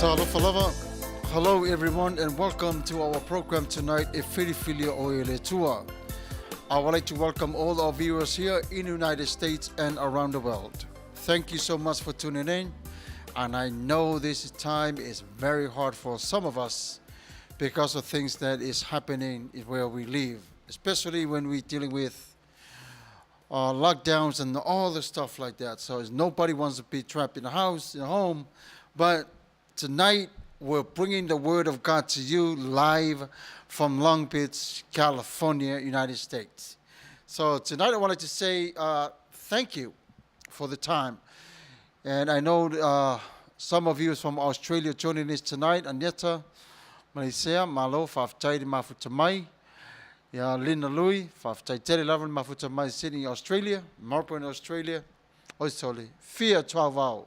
Talofalava. Hello everyone and welcome to our program tonight, Efirifilia Oile Tua. I would like to welcome all our viewers here in the United States and around the world. Thank you so much for tuning in. And I know this time is very hard for some of us because of things that is happening where we live, especially when we're dealing with lockdowns and all the stuff like that. So nobody wants to be trapped in a house, in a home. But tonight we're bringing the Word of God to you live from Long Beach, California, United States. So tonight I wanted to say thank you for the time. And I know some of you from Australia joining us tonight. Aneta, Malaysia, Malo, Faftaidi Mafutamai, Lina Lui, Faftaidi Lavan Mafutamai, Sydney, Australia, Melbourne, Australia, Oisoli, Fia 12 hours.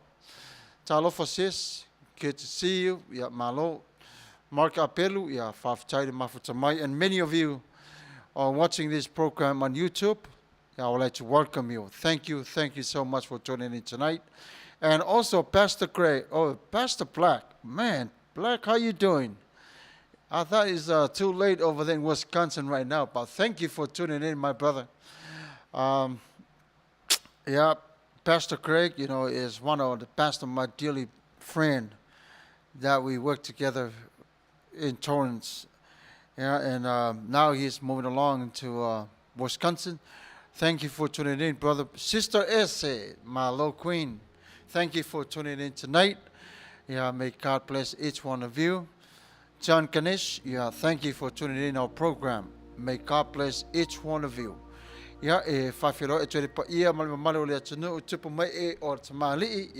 Talofasis, good to see you, Malo, Mark Apelu, Faftaidi Mafutamai, and many of you are watching this program on YouTube. I would like to welcome you. Thank you so much for joining in tonight. And also Pastor Craig, Pastor Black. Man, Black, how you doing? I thought it's too late over there in Wisconsin right now, but thank you for tuning in, my brother. Pastor Craig, is one of the pastor, my dearly friend that we work together in Torrance. And now he's moving along into Wisconsin. Thank you for tuning in, brother. Sister Esse, my low queen. Thank you for tuning in tonight. May God bless each one of you. John Ganesh, thank you for tuning in our program. May God bless each one of you. Fafiro e tere pa ia malmamalo le atunu utupu mai e or tamali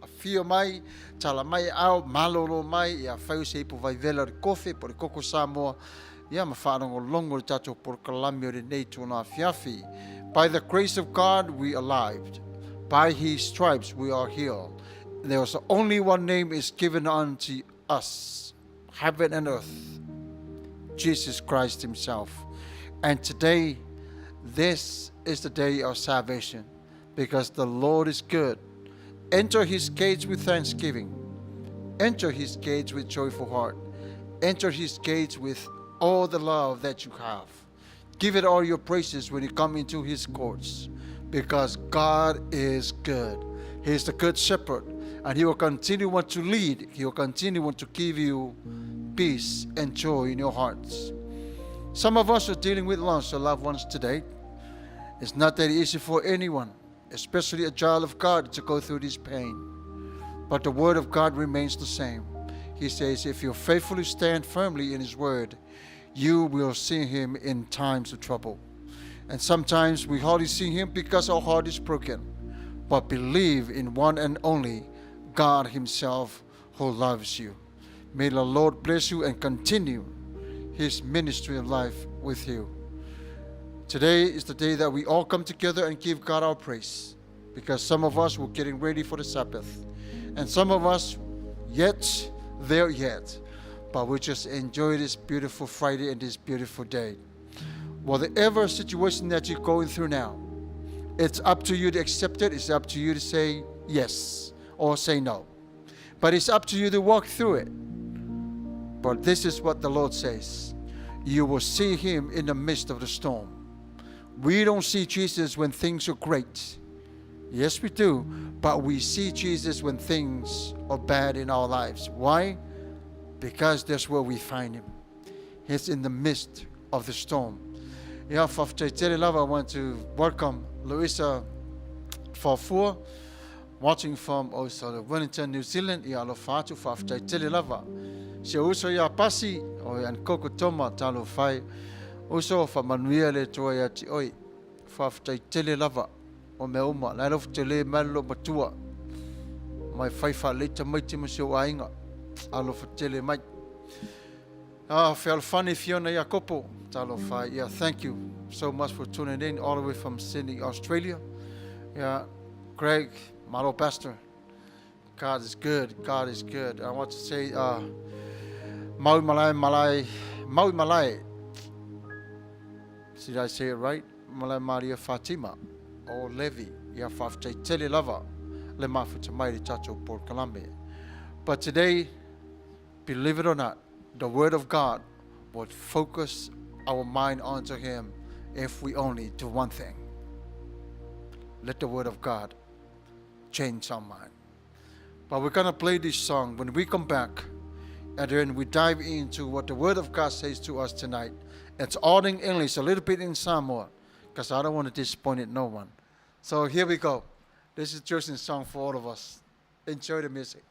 afio mai tala mai au malolo mai fai se ipu vai vela de kofi por koko Samoa mafano longo le tato por kalamio de nei tuna fiafi. By the grace of God we are alive. By his stripes we are healed. There was only one name is given unto us, heaven and earth, Jesus Christ himself. And today, this is the day of salvation because the Lord is good. Enter his gates with thanksgiving. Enter his gates with joyful heart. Enter his gates with all the love that you have. Give it all your praises when you come into his courts because God is good. He is the good shepherd and he will continue want to lead. He will continue want to give you peace and joy in your hearts. Some of us are dealing with loss of loved ones today. It's not that easy for anyone, especially a child of God, to go through this pain. But the word of God remains the same. He says, if you faithfully stand firmly in his word, you will see him in times of trouble. And sometimes we hardly see him because our heart is broken. But believe in one and only God himself who loves you. May the Lord bless you and continue his ministry of life with you. Today is the day that we all come together and give God our praise because some of us were getting ready for the Sabbath and some of us yet there yet, but we just enjoy this beautiful Friday and this beautiful day. Whatever situation that you're going through now, it's up to you to accept it. It's up to you to say yes or say no. But it's up to you to walk through it. But this is what the Lord says. You will see him in the midst of the storm. We don't see Jesus when things are great. Yes, we do. But we see Jesus when things are bad in our lives. Why? Because that's where we find him. He's in the midst of the storm. I want to welcome Louisa Farfur, watching from Wellington, New Zealand. Se uso ya pasi o yan koko toma talo fai uso fa manuia le toa ya ti oi fa ftai tele lava o me uma la lo tele malo batua mai fai fa le tamai te masio ainga alo fa tele mai fa alfani Fiona Jacopo talo fai. Thank you so much for tuning in all the way from Sydney, Australia. Greg, Malo Pastor, God is good. God is good. I want to say Maui Malai. Did I say it right? Malai Maria Fatima or Levi. Fafte Tele Lava. Le Mafuta Mairi Tacho por Colombia. But today believe it or not, the Word of God would focus our mind onto Him if we only do one thing. Let the Word of God change our mind. But we're going to play this song. When we come back, and then we dive into what the Word of God says to us tonight. It's all in English, a little bit in Samoa, because I don't want to disappoint no one. So here we go. This is Justin's song for all of us. Enjoy the music.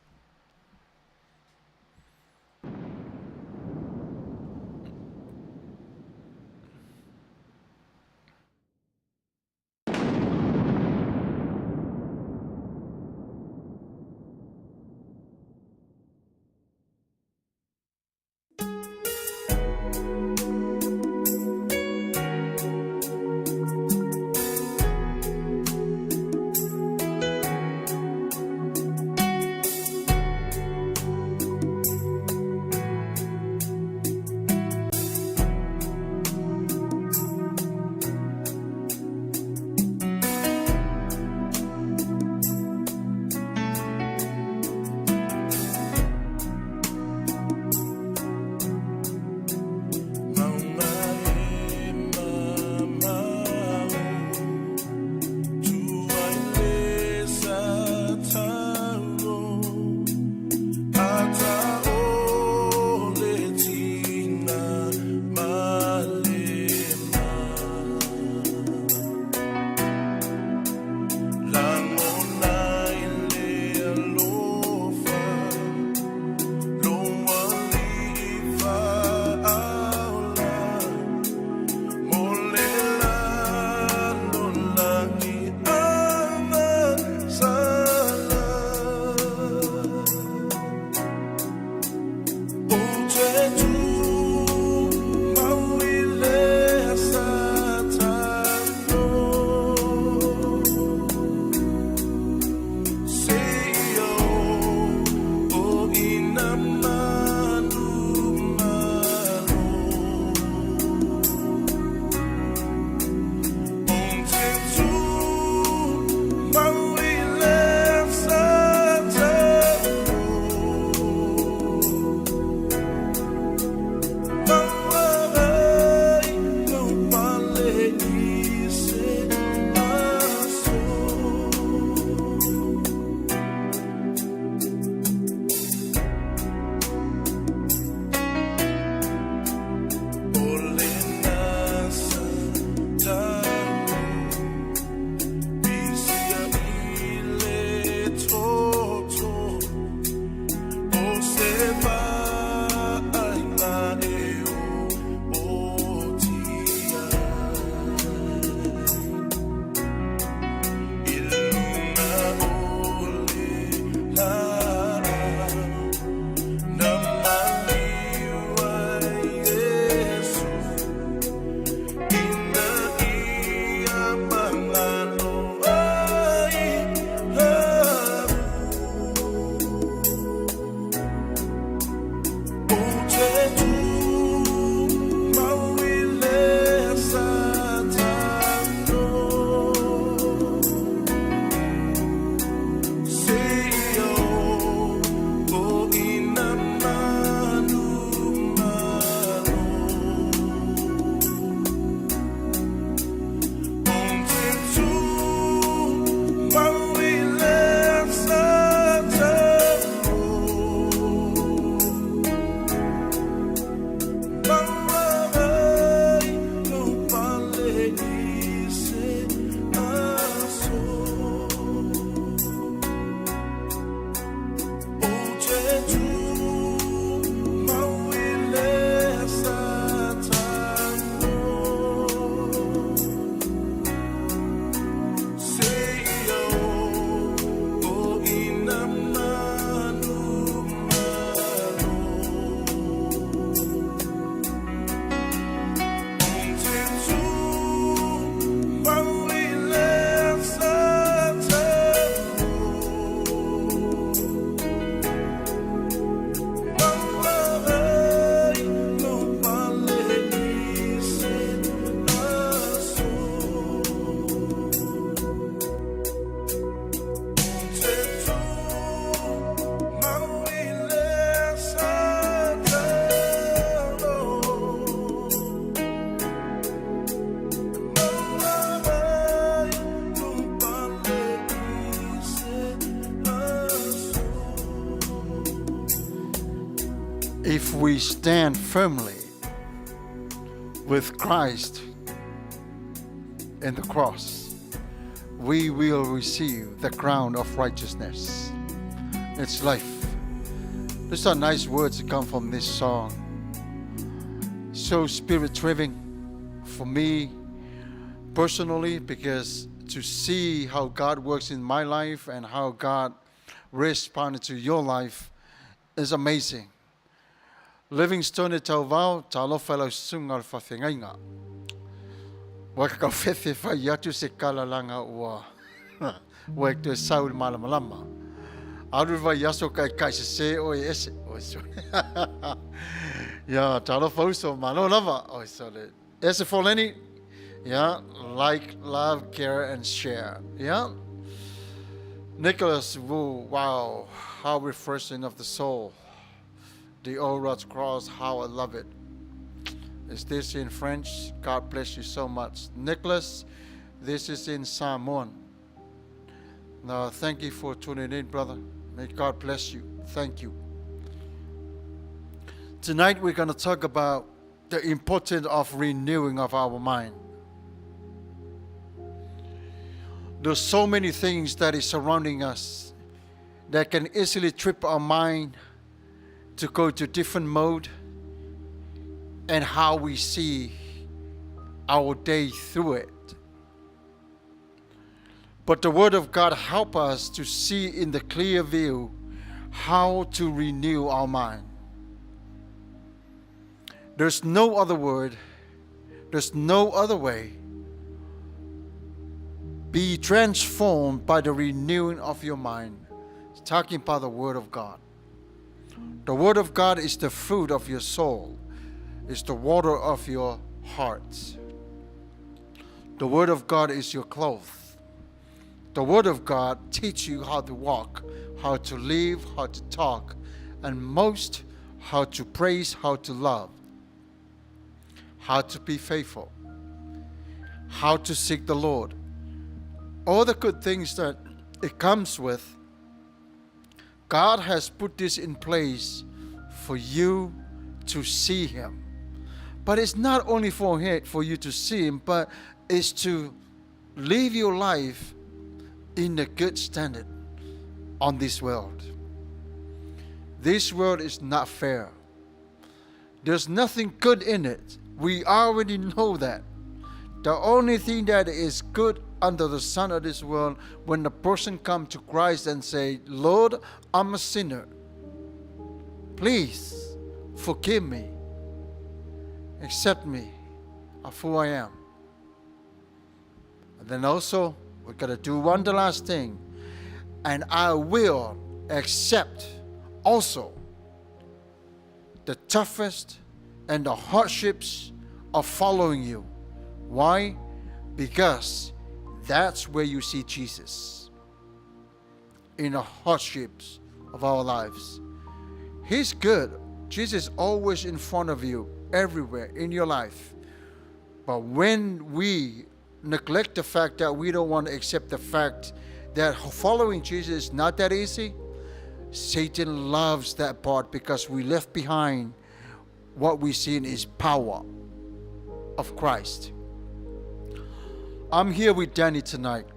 if we stand firmly with Christ in the cross, we will receive the crown of righteousness. It's life. These are nice words that come from this song. So spirit-driven for me personally, because to see how God works in my life and how God responded to your life is amazing. Livingstone e tau vau, talo whalau sunga whawhengainga. Waka whewhe whai atu se kalalanga ua. Wek tu saul malamalama. Aru vai yaso kai se o ese. O so. Ya, talo fauso malo lava. O so le. Ese foleni. Yeah, like, love, care, and share. Yeah. Nicholas Wu, wow, how refreshing of the soul. The Old Rods Cross, how I love it. Is this in French? God bless you so much. Nicholas, this is in Samoan. Now, thank you for tuning in, brother. May God bless you. Thank you. Tonight, we're going to talk about the importance of renewing of our mind. There's so many things that is surrounding us that can easily trip our mind to go to different mode and how we see our day through it. But the Word of God help us to see in the clear view how to renew our mind. There's no other word, there's no other way. Be transformed by the renewing of your mind. It's talking about the Word of God. The Word of God is the fruit of your soul. It's the water of your heart. The Word of God is your clothes. The Word of God teaches you how to walk, how to live, how to talk, and most, how to praise, how to love, how to be faithful, how to seek the Lord. All the good things that it comes with, God has put this in place for you to see Him. But it's not only for you to see Him, but it's to live your life in a good standard on this world. This world is not fair. There's nothing good in it. We already know that. The only thing that is good under the sun of this world, when the person comes to Christ and say, Lord, I'm a sinner. Please forgive me. Accept me of who I am. And then also, we're going to do one last thing. And I will accept also the toughest and the hardships of following you. Why? Because that's where you see Jesus. In the hardships of our lives. He's good. Jesus is always in front of you, everywhere in your life. But when we neglect the fact that we don't want to accept the fact that following Jesus is not that easy, Satan loves that part, because we left behind what we see in His power of Christ. I'm here with Danny tonight.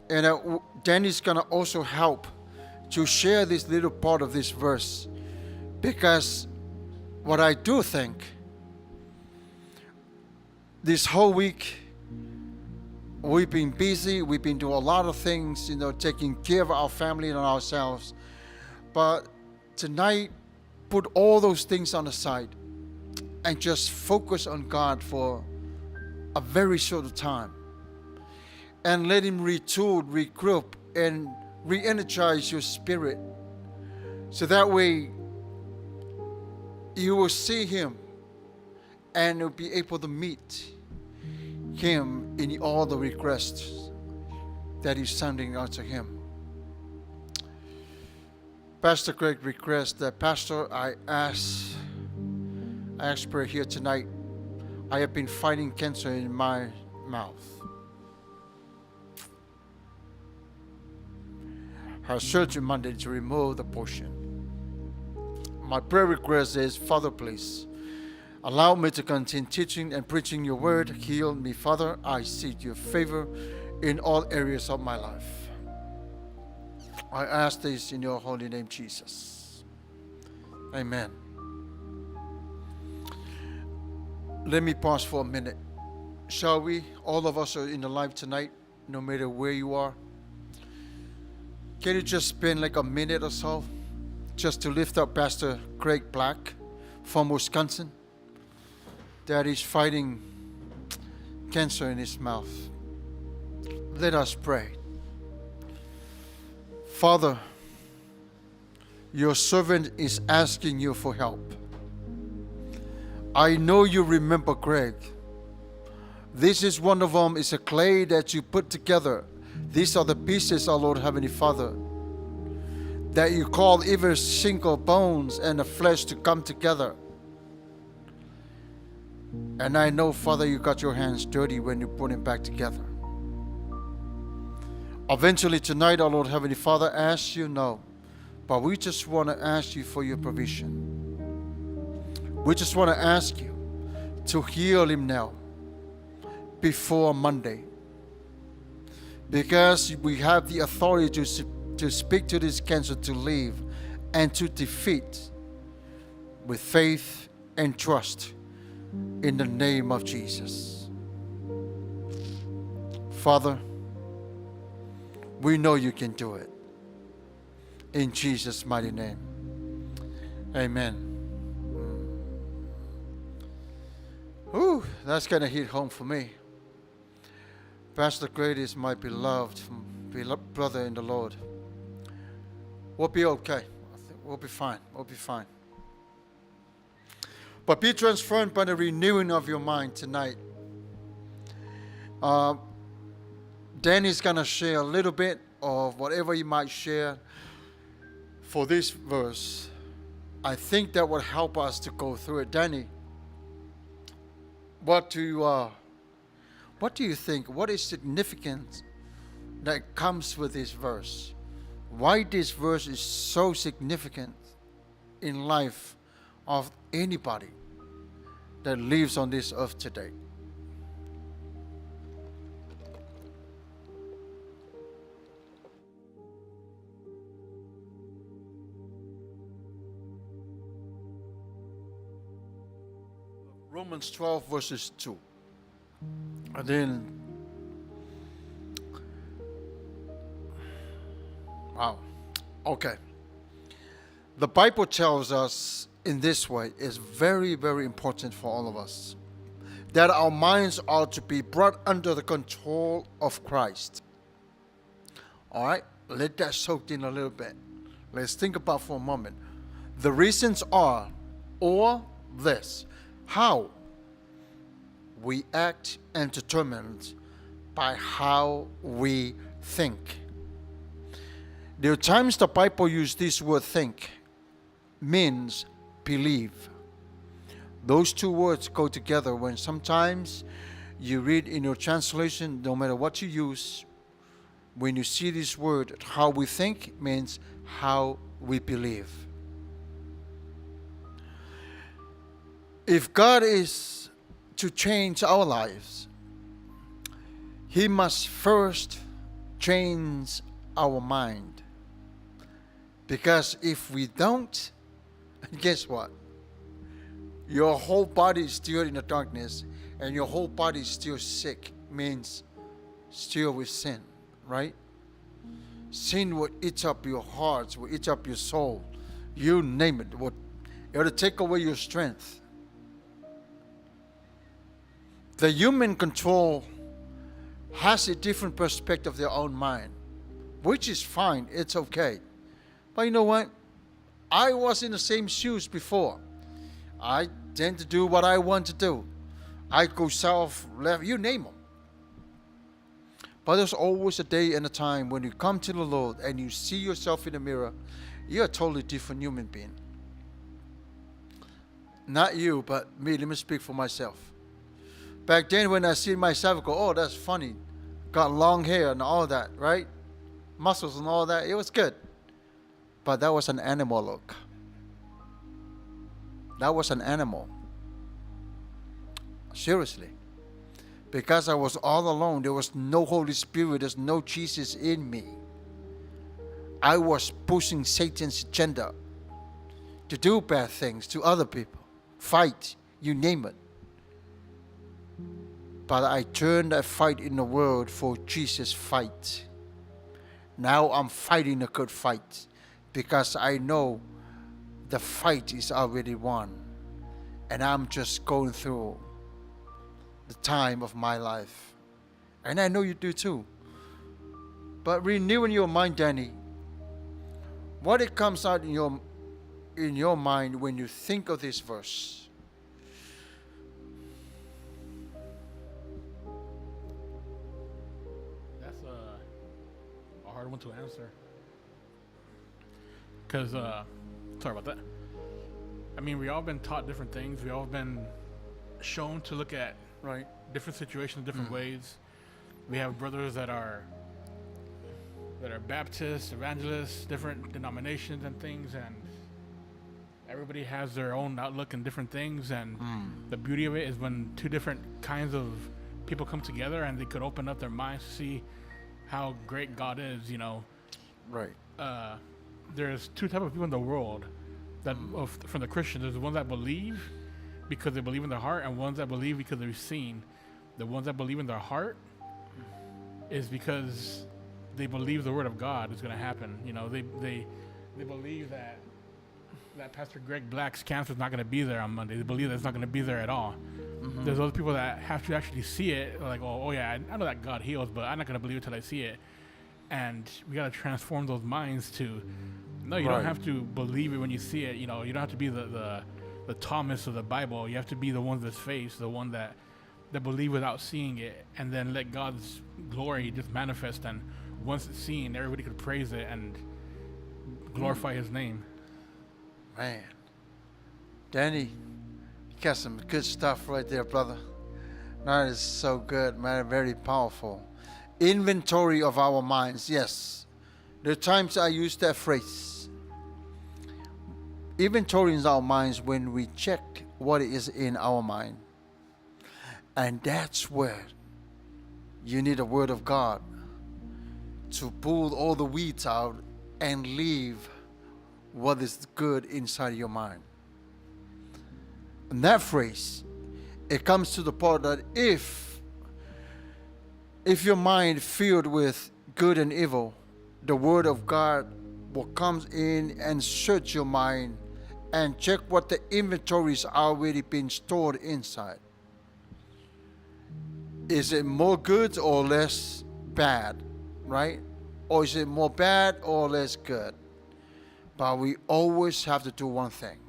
And Danny's going to also help to share this little part of this verse. Because what I do think, this whole week, we've been busy. We've been doing a lot of things, taking care of our family and ourselves. But tonight, put all those things on the side and just focus on God for a very short time, and let Him retool, regroup, and re-energize your spirit, so that way you will see Him and you'll be able to meet Him in all the requests that He's sending out to Him. Pastor Craig requests that, Pastor, I ask prayer here tonight. I have been fighting cancer in my mouth. Had surgery Monday to remove the portion. My prayer request is, Father, please allow me to continue teaching and preaching your word. Heal me, Father. I seek your favor in all areas of my life. I ask this in your holy name, Jesus. Amen. Let me pause for a minute. Shall we? All of us are in the live tonight, no matter where you are. Can you just spend like a minute or so just to lift up Pastor Craig Black from Wisconsin, that is fighting cancer in his mouth? Let us pray. Father, your servant is asking you for help. I know you remember Craig. This is one of them, is a clay that you put together. These are the pieces, our Lord Heavenly Father, that you call every single bones and the flesh to come together. And I know, Father, you got your hands dirty when you put it back together. Eventually tonight, our Lord Heavenly Father, as you know, but we just want to ask you for your provision. We just want to ask you to heal him now before Monday, because we have the authority to speak to this cancer to leave and to defeat with faith and trust in the name of Jesus. Father, we know you can do it. In Jesus' mighty name. Amen. Ooh, that's going to hit home for me. Pastor Craig is my beloved brother in the Lord. We'll be okay. We'll be fine. We'll be fine. But be transformed by the renewing of your mind tonight. Danny's going to share a little bit of whatever he might share for this verse. I think that would help us to go through it. Danny, what do you think? What is significant that comes with this verse? Why this verse is so significant in life of anybody that lives on this earth today? Romans 12 verses 2. And then, wow, okay. The Bible tells us in this way, is very, very important for all of us, that our minds are to be brought under the control of Christ. All right, let that soak in a little bit. Let's think about for a moment. The reasons are, or this, how we act and determined by how we think. There are times the Bible uses this word think, means believe. Those two words go together when sometimes you read in your translation, no matter what you use, when you see this word, how we think means how we believe. If God is to change our lives, He must first change our mind. Because if we don't, guess what? Your whole body is still in the darkness and your whole body is still sick, means still with sin, right? Sin will eat up your hearts, will eat up your soul. You name it. It will take away your strength. The human control has a different perspective of their own mind, which is fine. It's okay. But you know what? I was in the same shoes before. I tend to do what I want to do. I go south, left, you name them. But there's always a day and a time when you come to the Lord and you see yourself in the mirror, you're a totally different human being. Not you, but me. Let me speak for myself. Back then when I see myself, I go, oh, that's funny. Got long hair and all that, right? Muscles and all that. It was good. But that was an animal look. That was an animal. Seriously. Because I was all alone. There was no Holy Spirit. There's no Jesus in me. I was pushing Satan's agenda to do bad things to other people. Fight. You name it. But I turned that fight in the world for Jesus' fight. Now I'm fighting a good fight because I know the fight is already won. And I'm just going through the time of my life. And I know you do too. But renewing your mind, Danny, what it comes out in your mind when you think of this verse? That's a hard one to answer. Because, sorry about that. I mean, we all been taught different things. We all been shown to look at Right. different situations, different ways. We have brothers that are Baptists, evangelists, different denominations and things, and everybody has their own outlook and different things. And the beauty of it is when two different kinds of people come together and they could open up their minds to see how great God is. You know, Right. there's two types of people in the world that from the Christians. There's the ones that believe because they believe in their heart, and ones that believe because they've seen. The ones that believe in their heart is because they believe the word of God is going to happen. You know, they believe that Pastor Greg Black's cancer is not going to be there on Monday. They believe that it's not going to be there at all. There's other people that have to actually see it, like, oh yeah, I know that God heals, but I'm not going to believe it till I see it. And we got to transform those minds to, no, you don't have to believe it when you see it. You know, you don't have to be the Thomas of the Bible. You have to be the one that's faith, the one that believe without seeing it, and then let God's glory just manifest. And once it's seen, everybody could praise it and glorify His name. Man. Danny, you got some good stuff right there, brother. That is so good, man. Very powerful. Inventory of our minds. Yes. There are times I use that phrase. Inventory in our minds when we check what is in our mind. And that's where you need a word of God to pull all the weeds out and leave what is good inside your mind. And that phrase, it comes to the part that if your mind filled with good and evil, the word of God will come in and search your mind and check what the inventory is already been stored inside. Is it more good or less bad, right? Or is it more bad or less good? But we always have to do one thing.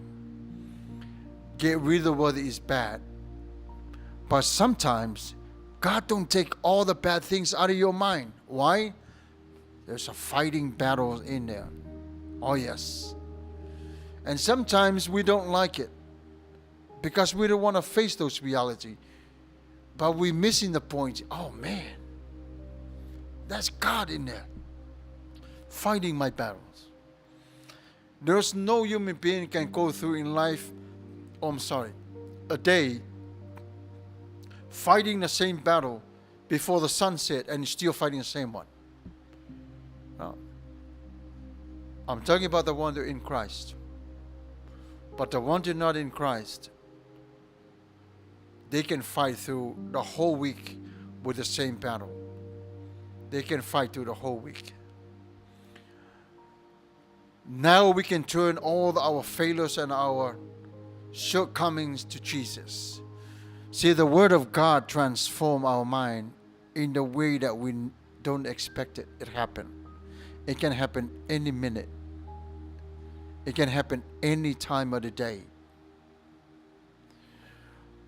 Get rid of what is bad. But sometimes God don't take all the bad things out of your mind. Why? There's a fighting battle in there. Oh yes. And sometimes we don't like it because we don't want to face those realities. But we're missing the point. Oh man, that's God in there fighting my battles. There's no human being can go through in life, a day fighting the same battle before the sunset and still fighting the same one. No. I'm talking about the one that are in Christ. But the one that are not in Christ, they can fight through the whole week with the same battle. They can fight through the whole week. Now we can turn all our failures and our shortcomings to Jesus. See, the Word of God transforms our mind in the way that we don't expect it to happen. It can happen any minute. It can happen any time of the day.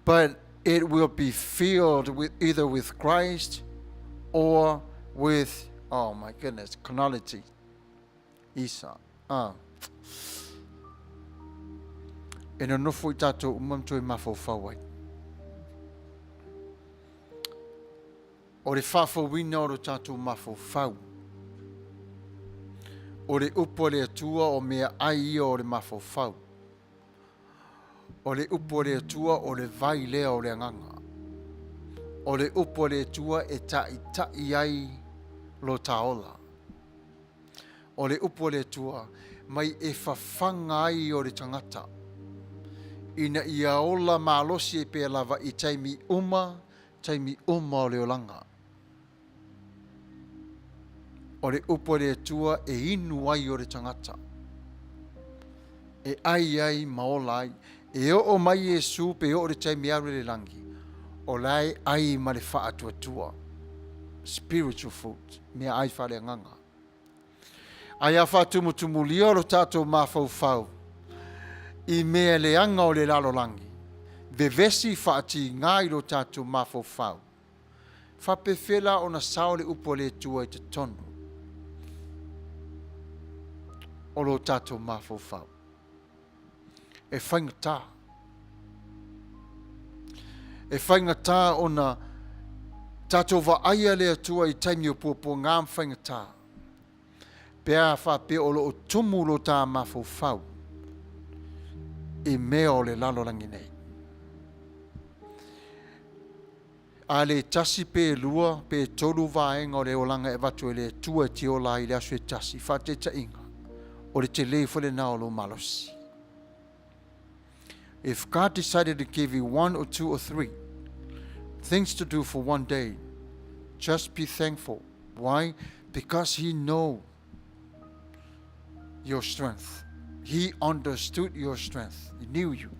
But it will be filled with either with Christ or with, oh my goodness, carnality. Isa. E no nofo I tātou umamtu I mawhauwhauai. O le whawhawina o le tātou mawhauwhau. O le upo le atua o mea ai o le mawhauwhau. O le upo le atua o le vai lea o le anganga. O le upo le atua e tai ai lo taola. O le upo le atua mai e whawhanga ai o le tangata. Ina ia ola malosi e pe lava i taimi uma o le olanga. O le upo le atua e inu ai o le tangata. E ai maola ai. E o mai e su pe o le taimi aru le langi. O lai ai ma le wha atua. Spiritual food. Mea ai wha le nganga. Ai a wha tumu lia lo tātou mawhau. I mea le anga o le lalo langi. Vevesi wha ati ngai lo tātou mawhau. Wha pewhela o na sao le upo le tua i te tonu. O lo tātou mawhau. E whaingata. E whaingata o na tātou wa aia le atua i taimi o puapo ngām whaingata. Pea wha pe o lo o tumu lo tā mawhau. I mea o le lalolangi nei. A le tasi pe lua, pe tolu vaenga o le olanga e watu e le tua ti o la i le asu e tasi. Wha te ta inga. O le te lei fole na o lo malosi. If God decided to give you 1 or 2 or 3 things to do for one day, just be thankful. Why? Because He knows your strength. He understood your strength. He knew you.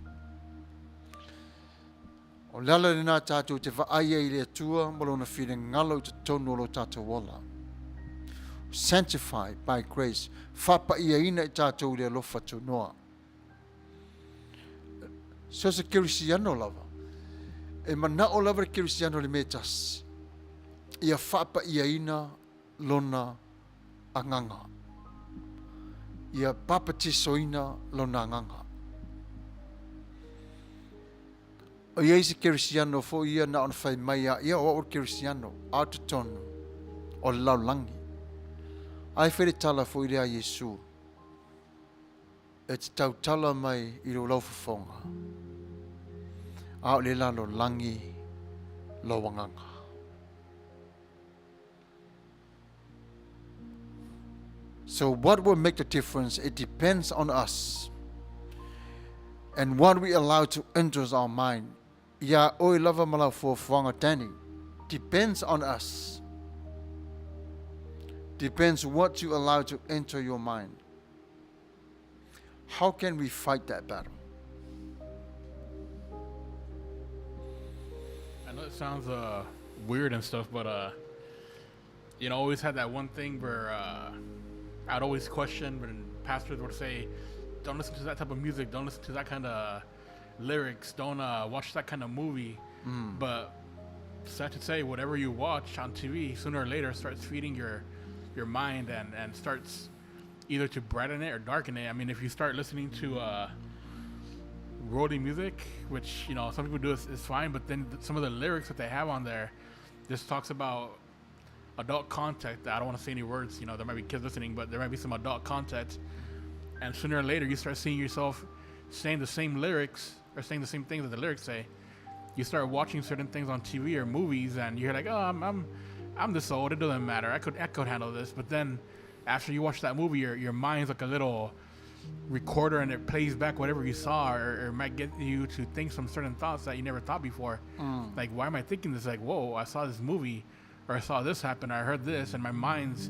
O lala le nā tātou te whaaia i le atua, malona whine ngalo te tonu lo tātou wala. Sanctified by grace. Whapa ia ina i tātou le alofa tu noa. So se kirisiano lava. E mana o lava kirisiano le metas. Ia whapa ia ina lona anganga. Ia papatisoina lona anganga. O ia isi kirisiano fo ia na ona whai mai ia o kirisiano au te tonu o le laulangi. Ai where tala fo i rea Yesu. E te tau tala mai i lo laufafonga. Au le lalo langi lo wanganga. So what will make the difference? It depends on us. And what we allow to enter our mind. Ya oi lava malau for whanga tani. Depends on us. Depends what you allow to enter your mind. How can we fight that battle? I know it sounds weird and stuff, but you know, always had that one thing where I'd always question when pastors would say, don't listen to that type of music, don't listen to that kind of lyrics, don't watch that kind of movie. But sad to say, whatever you watch on TV, sooner or later starts feeding your mind and starts either to brighten it or darken it. I mean, if you start listening to worldly music, which, you know, some people do is fine, but then some of the lyrics that they have on there just talks about adult content. I don't want to say any words, you know, there might be kids listening, but there might be some adult content, and sooner or later you start seeing yourself saying the same lyrics or saying the same things that the lyrics say. You start watching certain things on TV or movies and you're like, oh, I'm this old, it doesn't matter, I could handle this. But then after you watch that movie, your mind's like a little recorder and it plays back whatever you saw, or might get you to think some certain thoughts that you never thought before. Like, why am I thinking this? Like, whoa, I saw this movie, or I saw this happen, or I heard this, and my mind's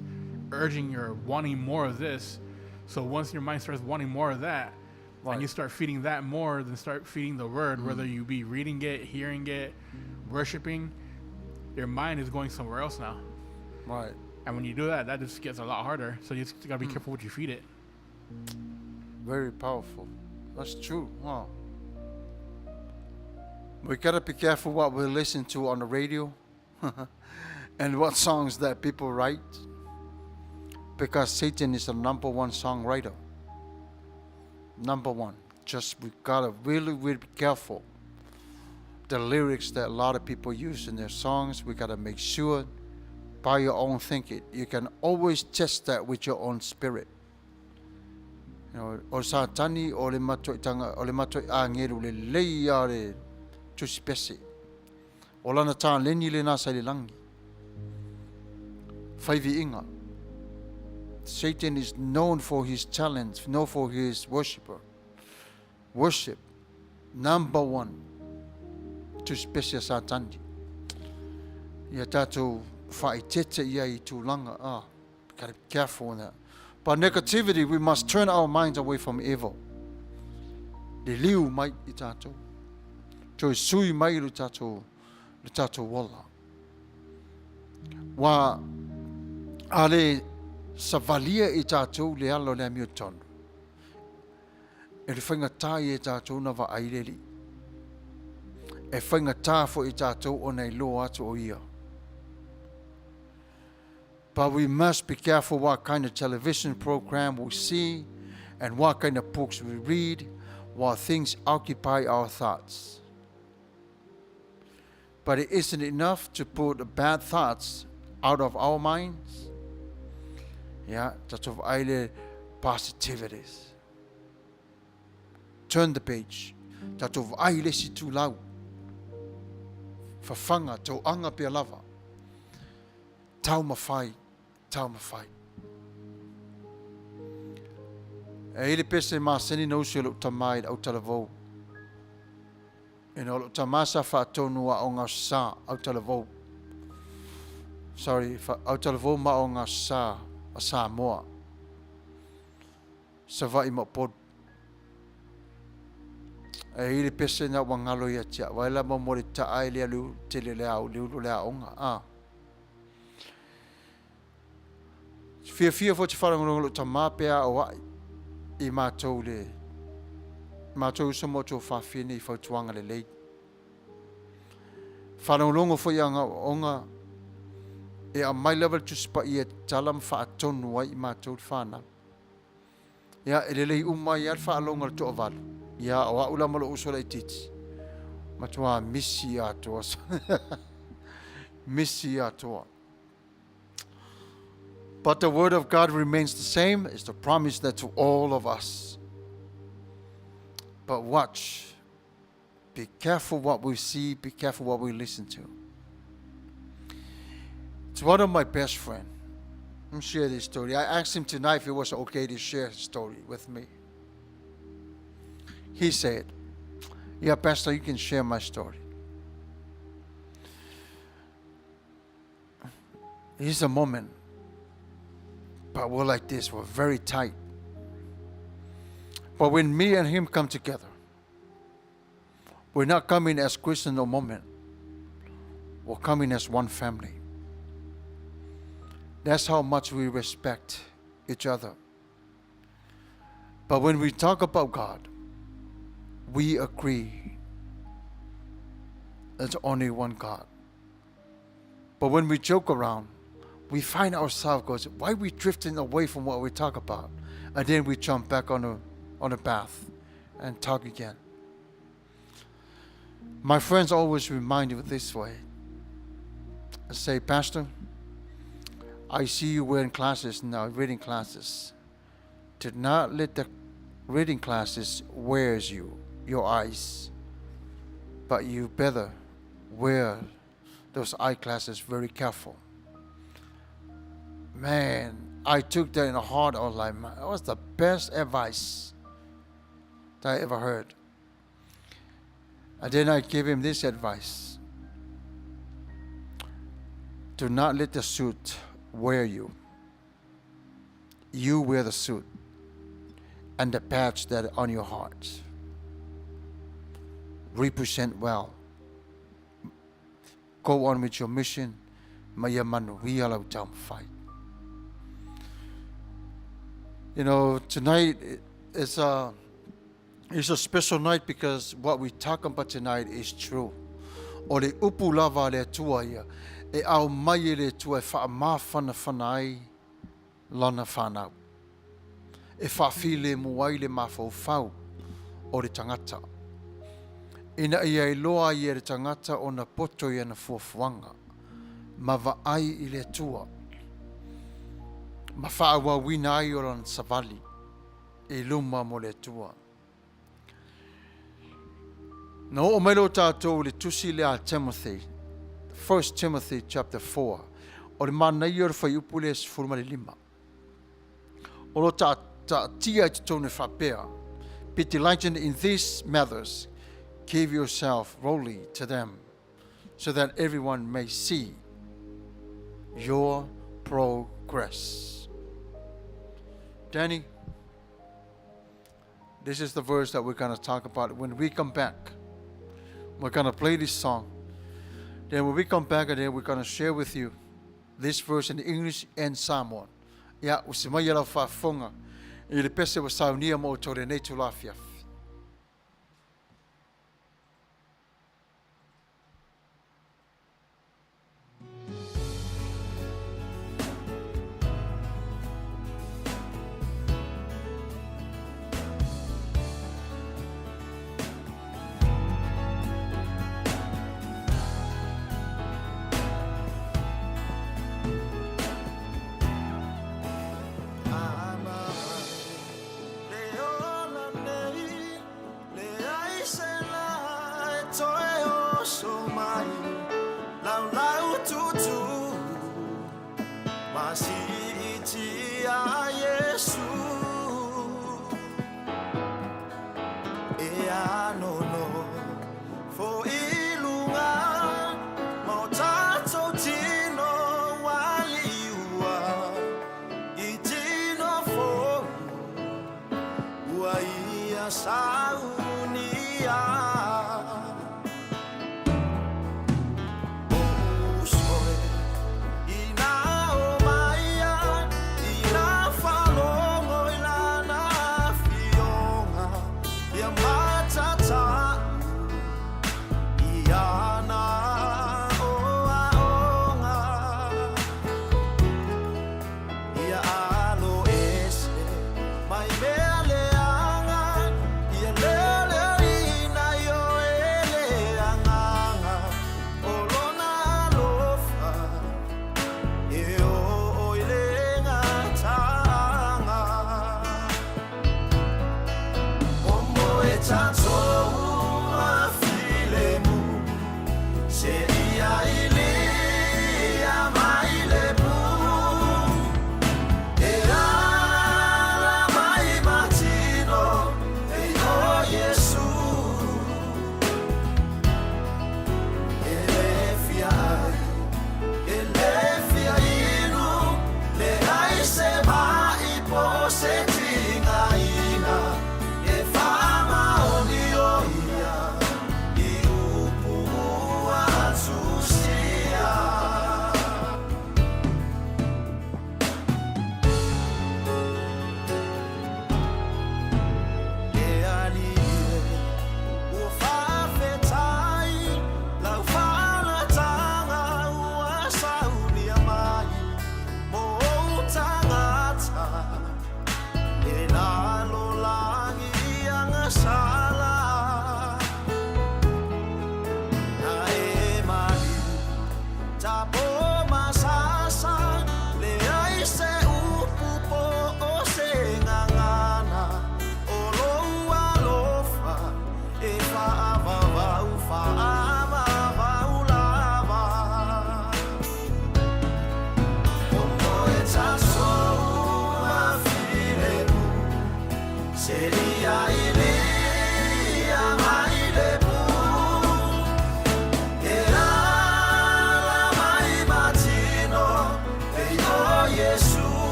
urging or wanting more of this. So once your mind starts wanting more of that, and you start feeding that more, then start feeding the word, whether you be reading it, hearing it, worshiping, your mind is going somewhere else now. Right. And when you do that, that just gets a lot harder. So you just gotta be careful what you feed it. Very powerful. That's true, huh? We gotta be careful what we listen to on the radio and what songs that people write, because Satan is the number one songwriter. Number one. Just we gotta really be careful. The lyrics that a lot of people use in their songs, we gotta make sure by your own thinking. You can always test that with your own spirit. O Satani o le matoi tanga o le matoi a ngeru le leia le tusi pese. O lana tā leni le nasa le langi. Whaivi inga. Satan is known for his talent, known for his worshipper. Worship. Number one. Tusi pese Satani. Ia tātou whaitete ia I tūlanga. Gotta be careful on that. But negativity, we must turn our minds away from evil. Le liu mai I tātou. Toi sui mai le tātou wala. Wa ale savalia I tātou le alo le amio tonu. E le whaingatai e tātou na wa aireli. E whaingatai fo I tātou o nei loa atu o ia. But we must be careful what kind of television program we see and what kind of books we read, what things occupy our thoughts. But it isn't enough to put the bad thoughts out of our minds. Yeah, that's of either positivities. Turn the page. That's of aile si tu lau. Fafanga to anga pe lava. Tau mawhai. Tau mawhai. E ile pese ma seni no se lo tamai au talavou. E no lo tamasa whaatonu a o ngā sā au talavou. Sorry, au talavou ma o ngā sā a sā moa. Sa vai ma pod. E ile pese na wangalo ia tia. Waila ma mori ta ai lea liu tele lea au liu lea onga. Fia fo te wharangongo ta mapea o ai I mātou le mātou sa moto whawhine I whautuanga le lei. Wharangongo fo ianga onga e a mai level tu spa I e talam whaatonu ai I mātou whana. Ia e le lei umai al whaalonga le toa walu. Ia o aula malo usola I titi. Matua misi atoa. Misi atoa. But the word of God remains the same. It's the promise that to all of us. But watch. Be careful what we see. Be careful what we listen to. It's one of my best friends. Let me share this story. I asked him tonight if it was okay to share his story with me. He said, yeah, Pastor, you can share my story. Here's a moment. But we're like this, we're very tight. But when me and him come together, we're not coming as Christian no moment. We're coming as one family. That's how much we respect each other. But when we talk about God, we agree there's only one God. But when we joke around, we find ourselves goes, why are we drifting away from what we talk about? And then we jump back on a path and talk again. My friends always remind me this way. I say, Pastor, I see you wearing classes now, reading classes. Do not let the reading classes wears you, your eyes. But you better wear those eyeglasses very careful. Man, I took that in the heart. I was like, man, that was the best advice that I ever heard. And then I gave him this advice. Do not let the suit wear you. You wear the suit and the patch that on your heart. Represent well. Go on with your mission. Maya manu wiala jump fight. You know, tonight is a special night because what we talk about tonight is true. O le upu lava le tua ia, e au mai le tua e wha ma whana whanai lana whanau. E wha while muai le ma whau o le tangata. Ina ia I loa ia le tangata o na poto ia na fuafuanga. Ma vaai I le tua. Ma whaawawina ai o ran savali. I luma mo le tua. No o mai lo tātou le tusi le a Timothy. 1 Timothy chapter 4. O le mana i ora whai upu le sifuruma le 5. O lo ta tia i tone whapea. Be diligent in these matters. Give yourself wholly to them, so that everyone may see your progress. Danny, this is the verse that we're going to talk about. When we come back, we're going to play this song. Then when we come back again, we're going to share with you this verse in English and Samoan. Ya, usimaya la whafonga. I le pese wa saunia mo tore nei tu lafia.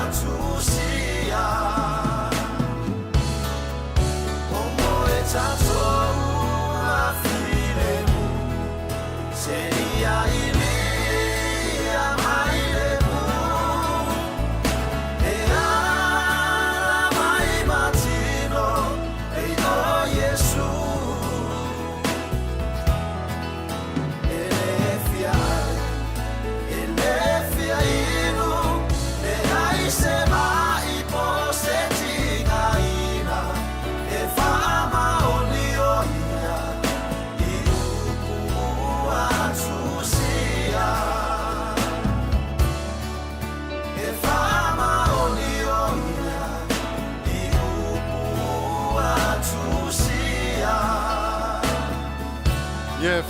To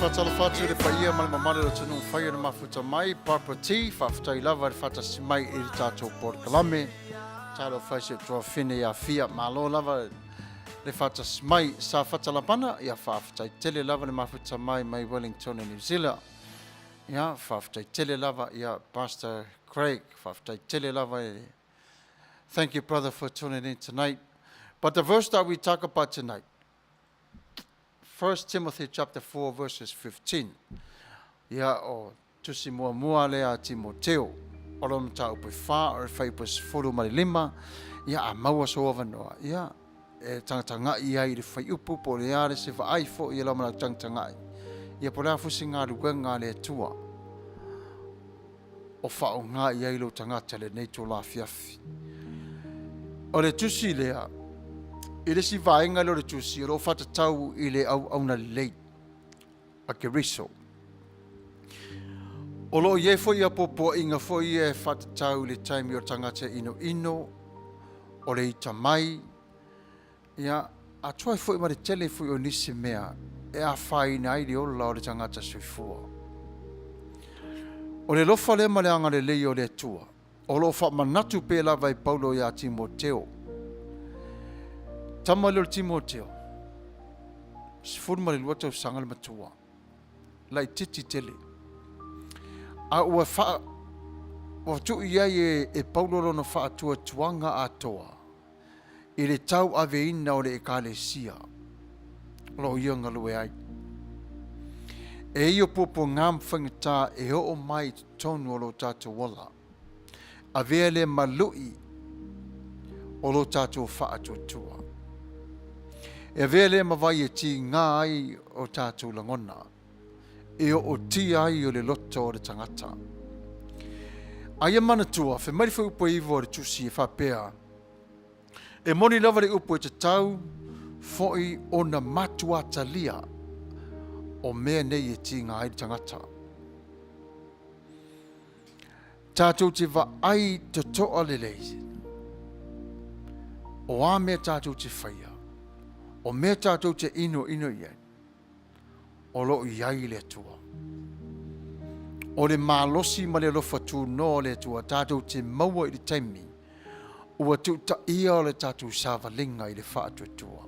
whatala whatu le whaia male mamare o tunu whaia na mafuta mai, Papa T, whawhatai lava le whatasi mai i le tātou Port Kalame, tātou whaise tua whine ia fia, malo lava le whatasi mai, sa whatala pana, ia whawhatai tele lava le mafuta mai mai Wellington New Zealand. Ia, whawhatai tele lava ia Pastor Craig, whawhatai tele lava e. Thank you, brother, for tuning in tonight. But the verse that we talk about tonight, 1 Timothy chapter 4, verses 15. Ia o tusi mua lea Timoteo. Olo mta upe wha, o whai pus furu mari lima. Ia a maua so avanoa. Ia e tangata ia i le whai upu po le are se wha aifo i lamana tangata ngai. Ia po lea fusi ngā ruga ngā le tua. O wha o ngā ia i lo tangata le neito la fiafi. O le tusi lea, i le si vaenga lo le tusi, o lo whatatau i le au na lei, a ke riso. O lo ie fo ia popo inga fo ie whatatau le taimi o tangata ino, o le ita mai, ia, a tuai fo i ma le tele fo i o nisi mea, e a whai na i le ola o le tangata suifua. O le lofa le ma le anga le lei o le tua, o lo wha manatu pe lava i Paulo ia Timoteo. Tama leo Timoteo, sifuru ma le luata usanga le matua, lai titi tele. A ua wha, ua tu iai e Paulo lona wha atua tuanga atoa, i le tau ave ina o le ekalesia, lo ianga lue ai. E io popo ngam whangata e o mai tonu o lo tatu wala, a vea le malui o lo tatu wha atua tua. E vele mawai e ti ngā ai o tātou langona. E o ti ai o le loto o le tangata. Aia mana tua, whe mari wha upo iwo o le tusi e whapea. E moni lava le upo e te tau, foi o na matua talia o mea nei e ti ngā ai le tangata. Tātou te wa ai te toa le leisi. O a mea tātou te whaia. O mea tātou te ino iai, o lo iai le tua. O le malosi ma le lofa tū no le tua, tātou te maua i le taimi, ua tu ta ia o le tātou sāwalinga i le whaatua tua.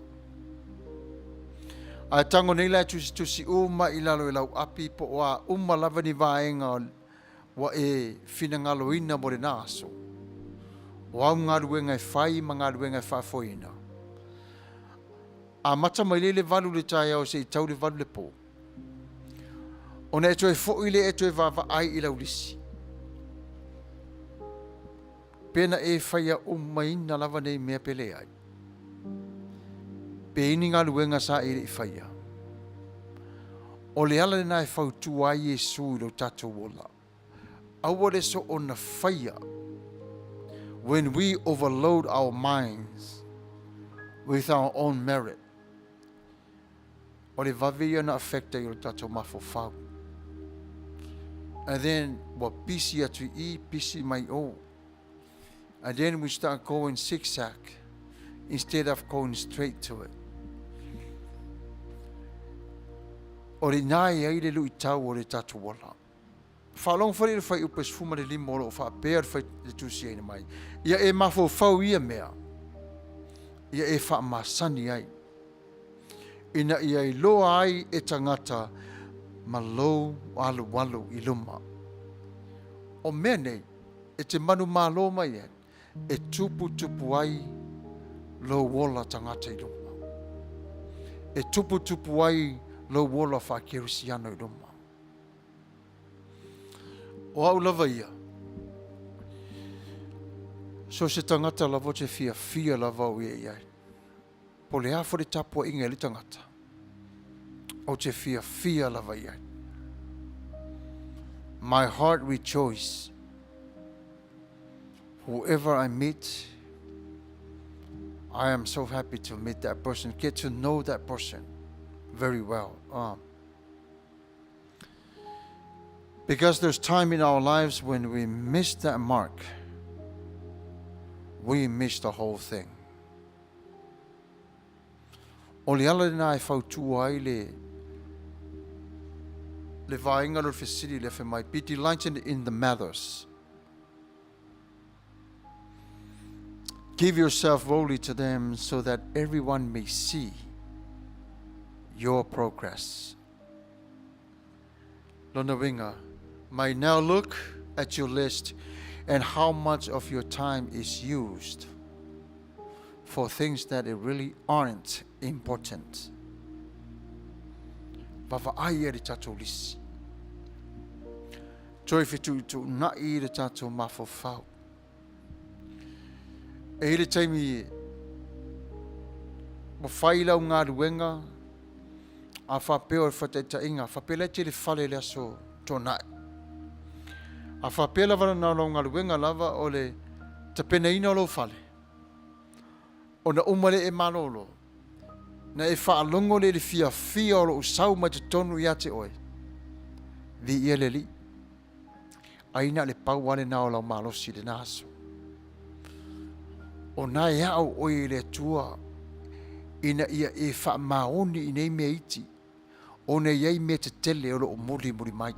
A tango nei lai tusi uma i lalo i lau api po wa uma lava ni vaenga wa e finangalo ina mo le naso. O au ngā ruenga e whai ma ngā ruenga e whaafoina. A mata mai le valu le tai au se i tau le valu le po. O ne e fo i le e toe vava ai i laulisi. Pena e whaia umaina lava nei mea pele ai. Pe ini ngā luenga sa i le i whaia. O le ala na e whautu ai e sui lo tato wola. Aua le so o na whaia. When we overload our minds with our own merit. O le vawe ia na affecta i o tato mafo whau. And then, wa pisi atu I, pisi mai o. And then we start going zigzag instead of going straight to it. O le nai ai le lui tau o le tato wala. Whalong whare le whai upes fuma le limo o wha pēr whai le tusi aina mai. Ia e mafo whau ia mea. Ia e wha masani ai. Ina ia I loa ai e tangata ma lou walu I luma. O mea nei, e te manu malo mai e tupu ai lo wola tangata I luma. E tupu ai lo wola whakerusiano I luma. O au lava ia. So se tangata lavo te fia lava o ia iai. Po le hafo le tapua inga li tangata. O te fia lava iai. My heart rejoice. Whoever I meet, I am so happy to meet that person, get to know that person very well. Because there's time in our lives when we miss that mark, we miss the whole thing. O le ala na e whautua ai le vaenga lo fesili le fe mai. Be delighted in the matters. Give yourself wholly to them so that everyone may see your progress. Lona winga, may now look at your list and how much of your time is used for things that really aren't important. Vava ai e tatou lisi. Toi fitu tu na i le tatou mafofau. E ile taimi mo whaila o ngā ruenga a whapeo e whataita inga. Whapela te le whale le aso tōnai. A whapela wala nā lau ngā ruenga lava o le tapena ina o lo whale. O na umare e manolo. Na e whaalongo le fia o lo usau mai te tonu i ate oi. Vi ia le li. Aina le pau wale nā o lau malosi le naso. O nā e au oi le tua ina ia e wha maoni i nei mea iti o ne iei me te tele o lo o muri mai.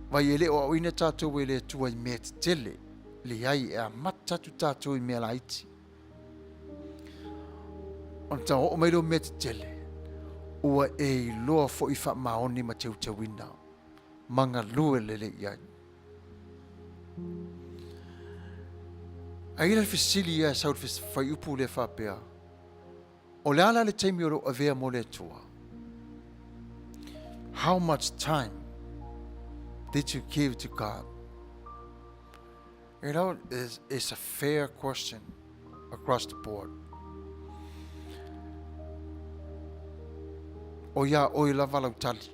Vai e le o au ina tātou e le tua i me te tele le iai e a matatu tātou i mea la iti. O ta o mai lo me te tele ua e loa fo i wha maoni ma teu te wina manga lue le iai. Aila le fesili ia sau le whai upu le whapea. O le ala le teimi o lo avea mo le tua. How much time did you give to God? You know, it's a fair question across the board. O ia oi lava lau tali.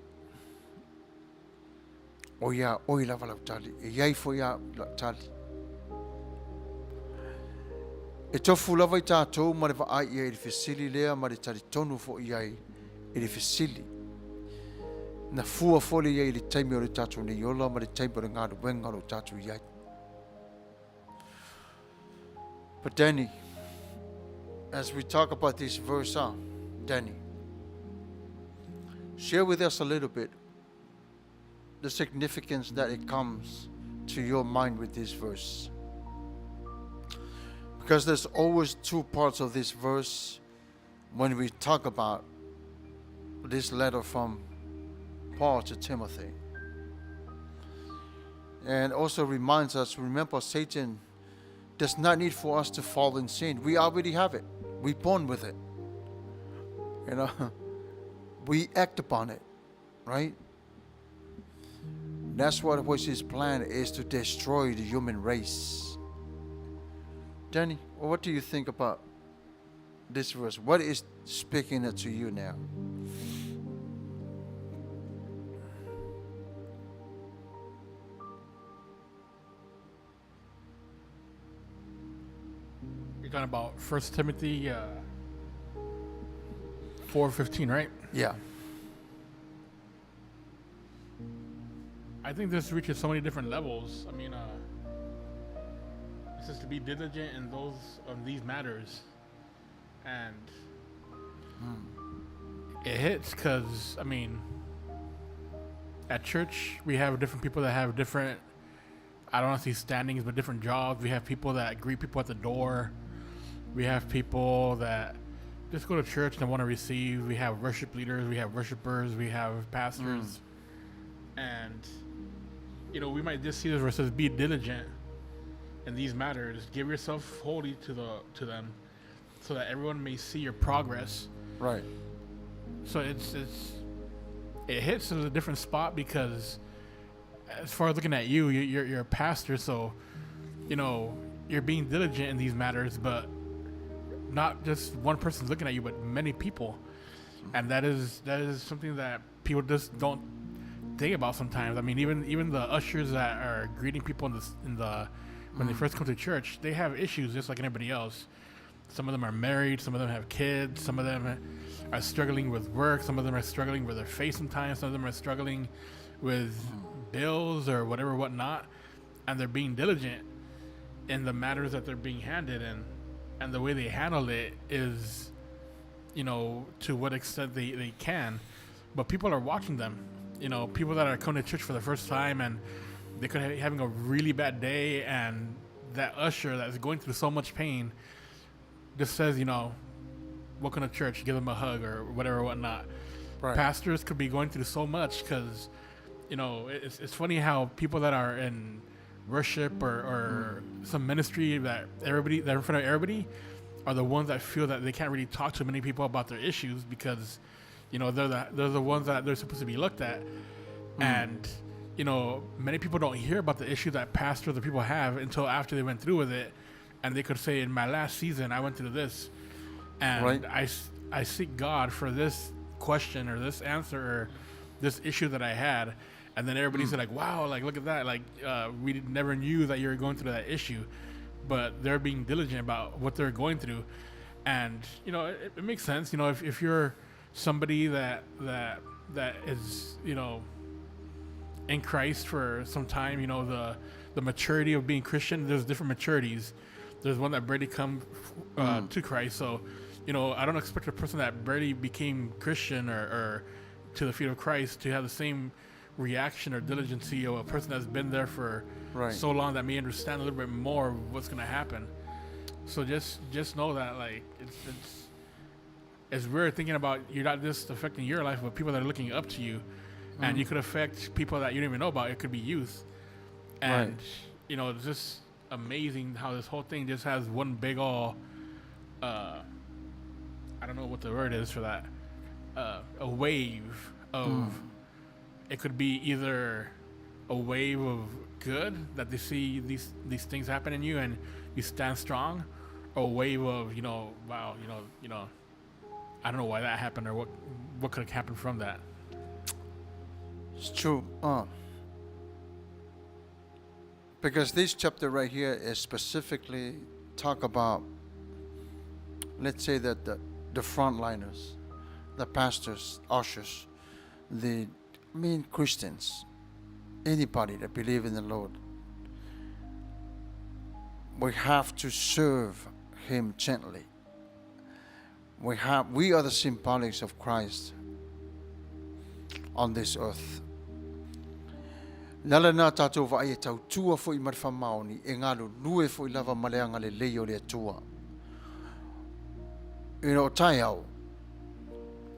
O ia oi lava lau tali. E iai fo ia lau tali. E tofu lava i tātou ma le vaai ia i le fesili lea ma le tari tonu fo iai i le fesili. Na fua fole iai i le taimi o le tātou ne iola ma le taimi o le ngāru wenga o le tātou iai. But Danny, as we talk about this verse, Danny, share with us a little bit the significance that it comes to your mind with this verse. Because there's always two parts of this verse when we talk about this letter from Paul to Timothy. And also reminds us, remember, Satan does not need for us to fall in sin. We already have it. We're born with it. You know, we act upon it, right? That's what was his plan, is to destroy the human race. Danny, what do you think about this verse? What is speaking to you now? You're talking about 1 Timothy 4:15, right? Yeah. I think this reaches so many different levels. I mean, it says to be diligent in these matters, and it hits because, I mean, at church we have different people that have different, I don't want to say standings, but different jobs. We have people that greet people at the door. We have people that just go to church and want to receive. We have worship leaders. We have worshipers. We have pastors, and you know, we might just see this where it says be diligent in these matters. Give yourself wholly to them, so that everyone may see your progress. Right. So it hits in a different spot because, as far as looking at you're a pastor, so you know you're being diligent in these matters, but not just one person's looking at you, but many people, and that is something that people just don't think about sometimes. I mean, even the ushers that are greeting people when they first come to church, they have issues just like anybody else. Some of them are married, some of them have kids, some of them are struggling with work, some of them are struggling with their faith sometimes, some of them are struggling with bills or whatnot, and they're being diligent in the matters that they're being handed, and the way they handle it is, you know, to what extent they can. but people are watching them. You know, people that are coming to church for the first time, and they could be having a really bad day, and that usher that's going through so much pain just says, you know, welcome to church, give them a hug or whatever, whatnot. Right. Pastors could be going through so much because, you know, it's funny how people that are in worship or some ministry that are in front of everybody are the ones that feel that they can't really talk to many people about their issues because, you know, they're the ones that they're supposed to be looked at. And, you know, many people don't hear about the issue that pastors or people have until after they went through with it. And they could say, in my last season, I went through this. And Right. I seek God for this question or this answer or this issue that I had. And then everybody's like, wow, like, look at that. Like, we never knew that you were going through that issue. But they're being diligent about what they're going through. And, you know, it makes sense. You know, if you're somebody that is, you know, in Christ for some time, you know, the maturity of being Christian, there's different maturities. There's one that barely come to Christ. So, you know, I don't expect a person that barely became Christian or to the feet of Christ to have the same reaction or diligency of a person that's been there for Right. so long that may understand a little bit more of what's going to happen. So just know that, like, it's weird thinking about you're not just affecting your life, but people that are looking up to you. And you could affect people that you don't even know about. It could be youth. And, Right. you know, it's just amazing how this whole thing just has one big all, I don't know what the word is for that, a wave of, it could be either a wave of good that they see these things happen in you and you stand strong, or a wave of, you know, wow, you know, I don't know why that happened or what could have happened from that. It's true. Because this chapter right here is specifically talk about, let's say that the frontliners, the pastors, ushers, the main Christians, anybody that believe in the Lord. We have to serve Him gently. We are the symbolics of Christ on this earth. Lala na tātou wa ai tau tua fo I marwhamaoni e ngalo lue fo I lava maleanga le leo le tua. You know, tai au,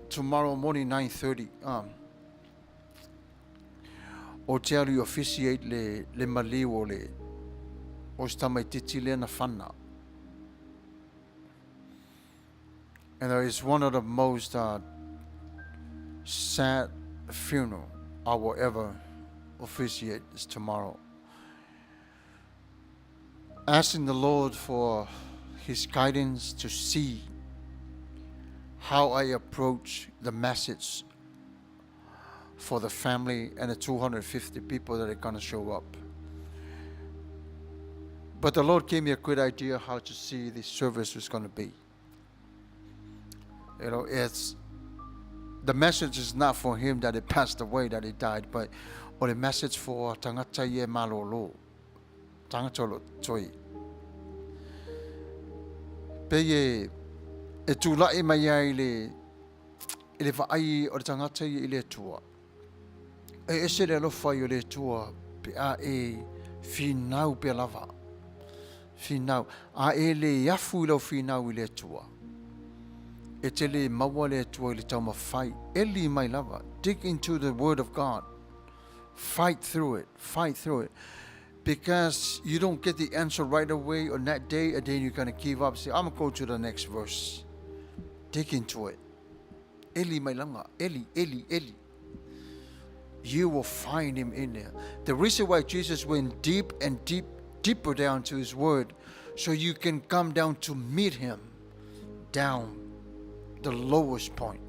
tomorrow morning 9:30, o te alu officiate le maliu o le o stamaititi le na whana. And there is one of the most sad funeral I will ever officiate is tomorrow. Asking the Lord for His guidance to see how I approach the message for the family and the 250 people that are going to show up. But the Lord gave me a good idea how to see this service was going to be. You know, the message is not for him that he passed away, that he died, but or the message for tangata ye malolo, tangata lo toi. Pe ye tu la e mai ai le vai o tangata ye le tua. E se le lo fai o le tua pe a e finau pe lava. Finau a e le yafu lo finau le tua. E te le maua le tua I le tau mawhai. E li mai lava. Dig into the Word of God. Fight through it. Fight through it. Because you don't get the answer right away on that day, and then you're going to give up. Say, I'm going to go to the next verse. Dig into it. Eli mai langa. Eli, Eli, Eli. You will find Him in there. The reason why Jesus went deep and deeper down to His Word, so you can come down to meet Him down the lowest point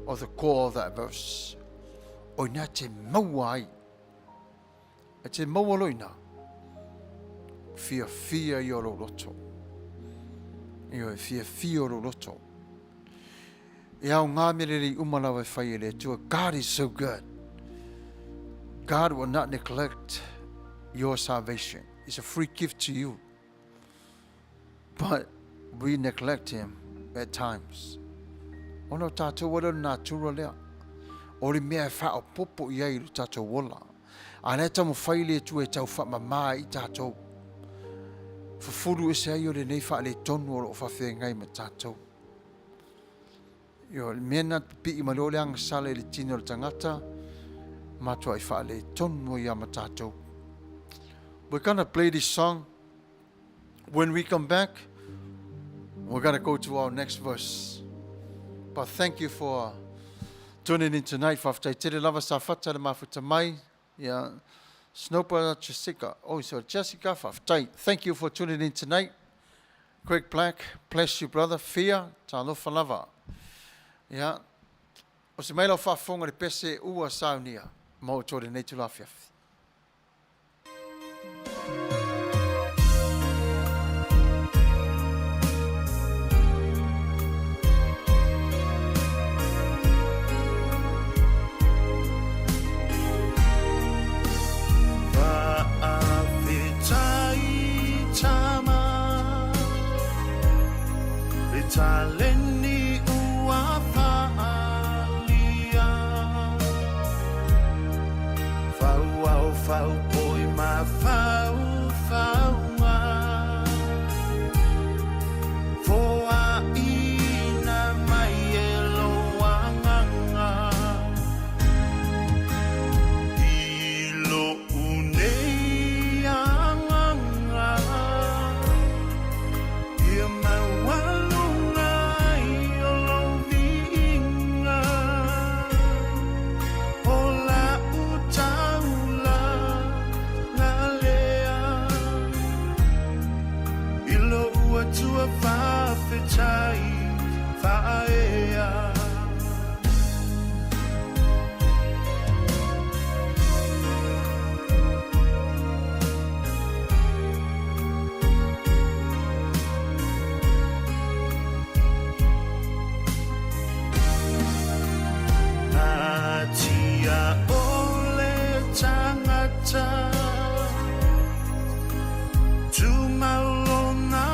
of the core of that verse. O na te maua ai. E te maua loina. Fia I o lo loto. Io e fia o lo loto. E au ngā mereri umalawa whai ele tua. God is so good. God will not neglect your salvation. It's a free gift to you. But we neglect Him at times. Ono tātou wada nā tura lea. o le mea wha popo i ai lu tātou wola. A nea tamu whaile tu e tau wha mamā i tātou. Fufuru e se ai o le nei wha le tonu o lo whawhia ngai ma tātou. Yo, mena pi i malo le anga sale le tino le tangata, matua i wha le tonu i ama tātou. We're gonna play this song. When we come back, we're gonna go to our next verse. But thank you for tuning in tonight. Whaftai tere lava sa whata le mafuta mai. Yeah. Snopa Jessica. Oh, so Jessica whaftai. Thank you for tuning in tonight. Greg Black, bless you, brother. Fia, ta lofa lava. Yeah. O se maila whafonga le pese ua saunia. Mo tore nei tu lafiafi. Taleni ua faalia Fau au fau poi ma fau faua Foa ina mai e loanganga I lo unei anganga Ia maualu Whawhitai whaea Nā tia ole tangata Tumalona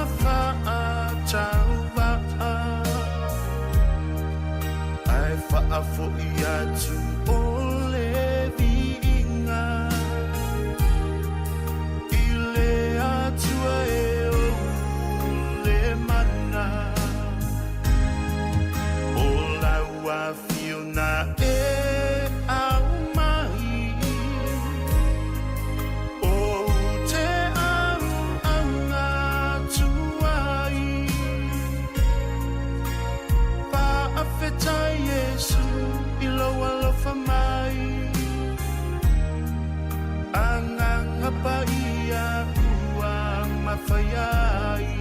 Fa'afo ia tu ole vinga Ile atua e ole mana Ola ua fiona e au mai O te au anga tuai Fa'afetai Yesu iloa lofa mai Anganga pa ia uang mawhaiai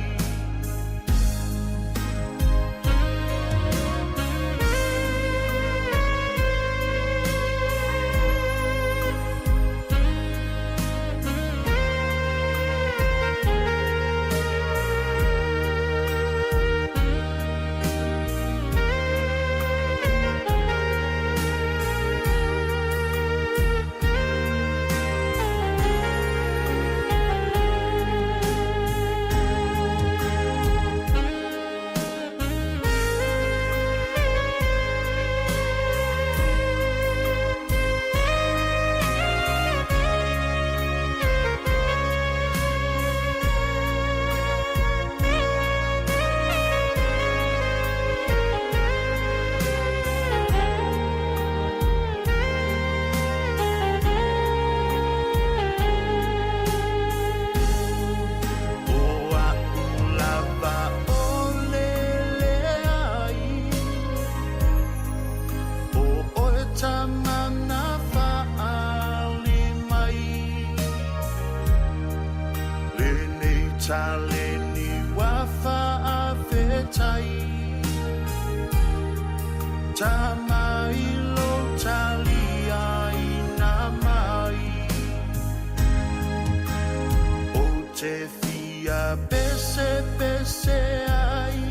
Taleni wa whaawhetai Tamai lo talia I nā mai O te fia pese pese ai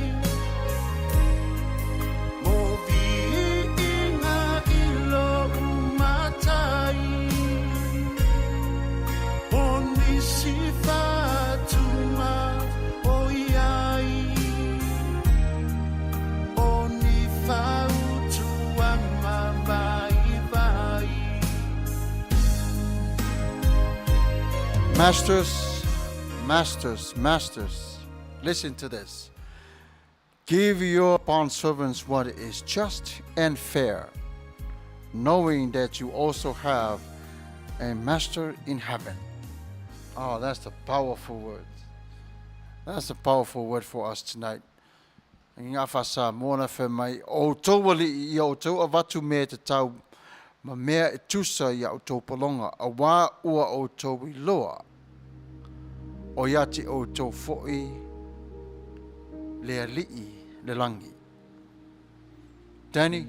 Mo vi inga ilo umatai O nisi Fatuma o iai O ni fautu ama mai Masters, masters, listen to this. Give your bondservants what is just and fair, knowing that you also have a master in heaven. Oh, that's a powerful word. That's a powerful word for us tonight. Ngā whasa mōna whi mai o tō wali I o tō a watu mea te tau ma mea e tusa I o tō palonga a wā ua o tō I loa o yati o tō fo'i le ali'i le langi. Danny,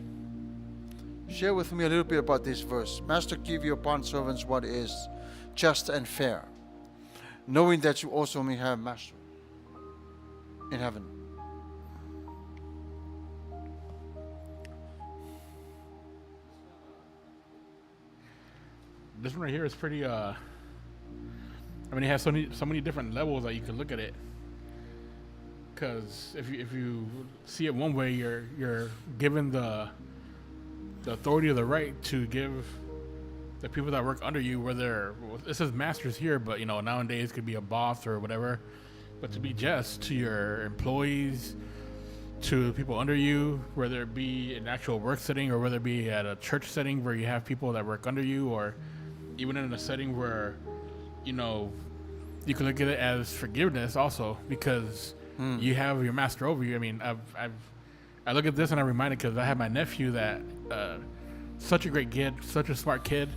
share with me a little bit about this verse. Master, give your bondservants what is just and fair, knowing that you also may have master in heaven. This one right here is pretty. I mean, it has so many different levels that you can look at it. Because if you see it one way, you're given the authority or the right to give the people that work under you, whether it says masters here, but nowadays it could be a boss or whatever. But to be just to your employees, to people under you, whether it be an actual work setting or whether it be at a church setting where you have people that work under you, or even in a setting where, you can look at it as forgiveness also, because you have your master over you. I mean, I look at this and I'm reminded because I have my nephew that, such a great kid, such a smart kid,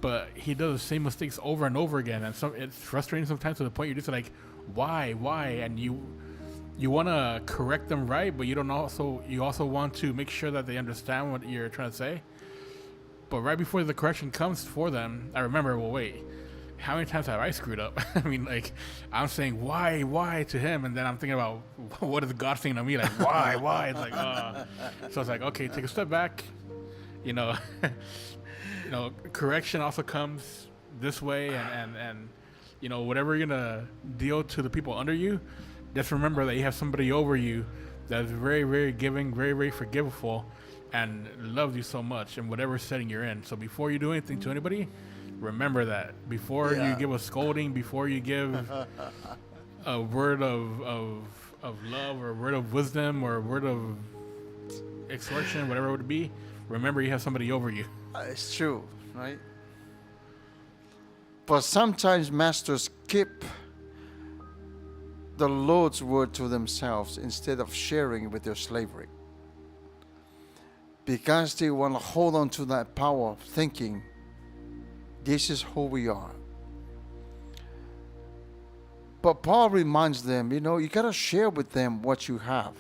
but he does the same mistakes over and over again. And it's frustrating sometimes to the point you're just like, why? And you want to correct them right, but you also want to make sure that they understand what you're trying to say. But right before the correction comes for them, I remember, well, wait, how many times have I screwed up? I mean, like, I'm saying why to him, and then I'm thinking about what is God saying to me? Like, why? It's like, so it's like, okay, take a step back. Correction also comes this way, and whatever you're gonna deal to the people under you, just remember that you have somebody over you that is very, very giving, very, very forgiveful, and loves you so much in whatever setting you're in. So before you do anything to anybody, remember that. Before you give a scolding, before you give a word of love or a word of wisdom or a word of exhortation, whatever it would be, remember you have somebody over you. It's true, right? But sometimes masters keep the Lord's word to themselves instead of sharing with their slavery, because they want to hold on to that power, thinking this is who we are. But Paul reminds them, you got to share with them what you have.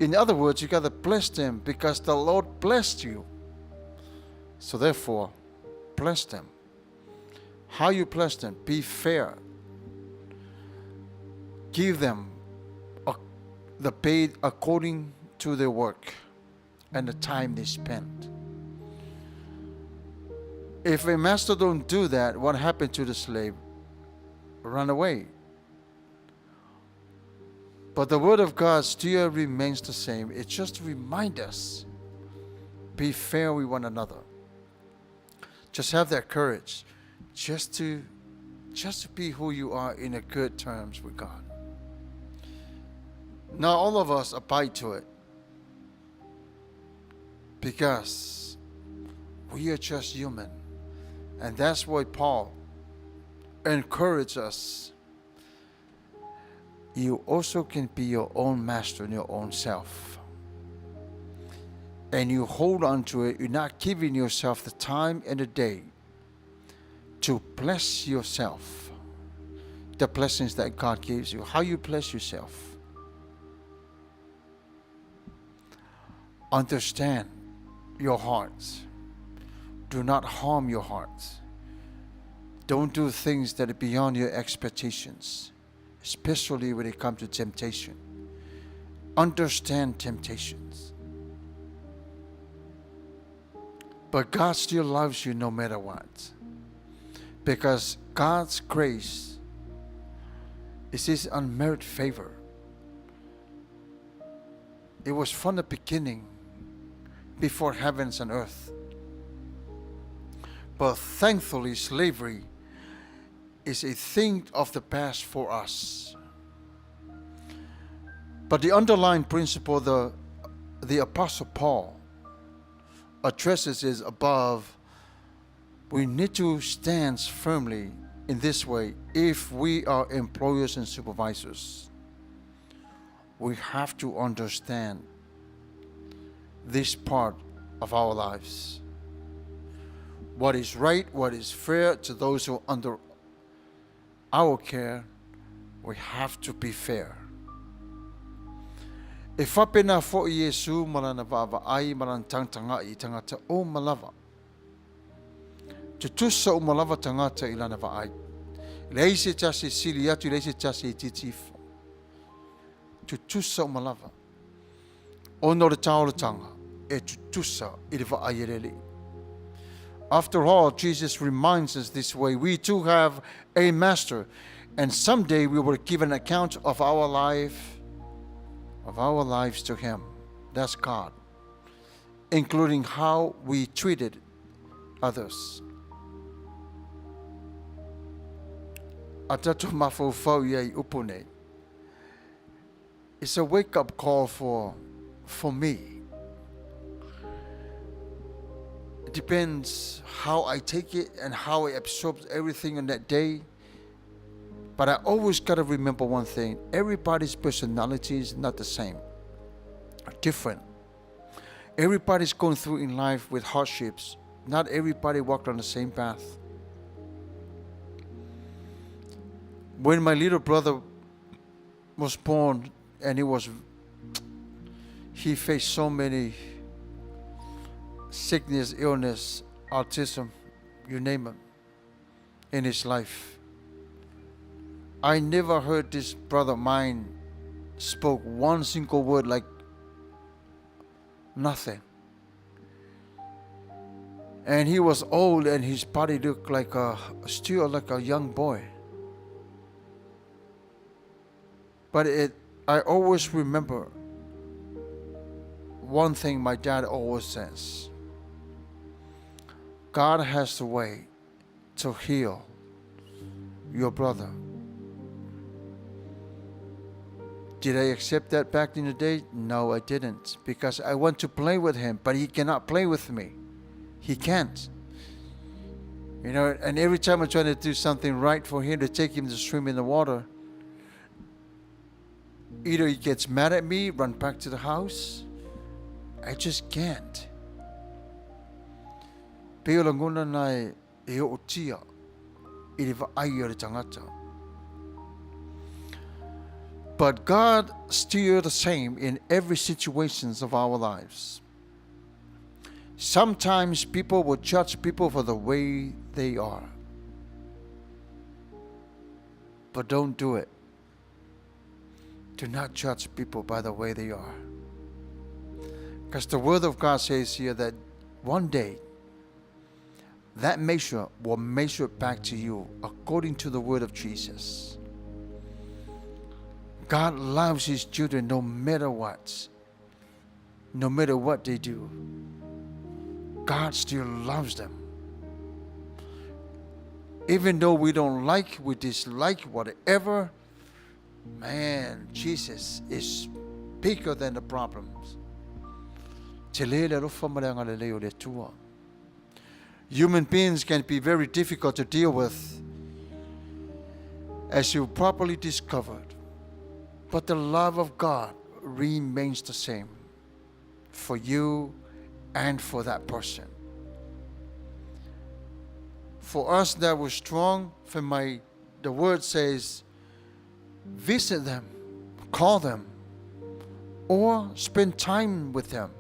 In other words, you got to bless them because the Lord blessed you. So therefore, bless them. How you bless them? Be fair. Give them the pay according to their work and the time they spent. If a master don't do that, what happened to the slave? Run away. But the word of God still remains the same. It just reminds us, be fair with one another. Just have that courage, just to be who you are in a good terms with God. Now all of us abide to it, because we are just human. And that's why Paul encourages us. You also can be your own master in your own self. And you hold on to it. You're not giving yourself the time and the day to bless yourself. The blessings that God gives you. How you bless yourself. Understand your hearts. Do not harm your hearts. Don't do things that are beyond your expectations, especially when it comes to temptation. Understand temptations. But God still loves you no matter what. Because God's grace is His unmerited favor. It was from the beginning, before heavens and earth. But thankfully, slavery is a thing of the past for us. But the underlying principle the Apostle Paul addresses is above. We need to stand firmly in this way. If we are employers and supervisors, we have to understand this part of our lives. What is right, what is fair to those who are under our care, we have to be fair. E whapena fo i Yesu marana vava ai marana tangtanga I tangata o malava. Te tusa o malava tangata I lana va ai. Leise tasi sili atu leise tasi I titifo. Te tusa o malava. Ono le taolatanga e te tusa I le va ai rele. After all, Jesus reminds us this way. We too have a master, and someday we will give an account of our lives to Him. That's God, including how we treated others. Atato mafofau yai upune. It's a wake-up call for me. It depends how I take it and how I absorb everything on that day. But I always got to remember one thing. Everybody's personality is not the same. Different. Everybody's going through in life with hardships. Not everybody walked on the same path. When my little brother was born and he faced so many sickness, illness, autism, you name it, in his life. I never heard this brother of mine spoke one single word, like nothing. And he was old and his body looked still like a young boy. But I always remember one thing my dad always says. God has the way to heal your brother. Did I accept that back in the day? No, I didn't. Because I want to play with him, but he cannot play with me. He can't. You know, and every time I try to do something right for him, to take him to swim in the water, either he gets mad at me, run back to the house. I just can't. Peo languna nai e o tia I le vaai o le tangata. But God still the same in every situations of our lives. Sometimes people will judge people for the way they are. But don't do it. Do not judge people by the way they are. Because the Word of God says here that one day that measure will measure back to you according to the word of Jesus. God loves His children no matter what. No matter what they do. God still loves them. Even though we don't like, we dislike, whatever, man, Jesus is bigger than the problems. Human beings can be very difficult to deal with, as you properly discovered. But the love of God remains the same for you and for that person. For us that were strong, the word says, visit them, call them, or spend time with them.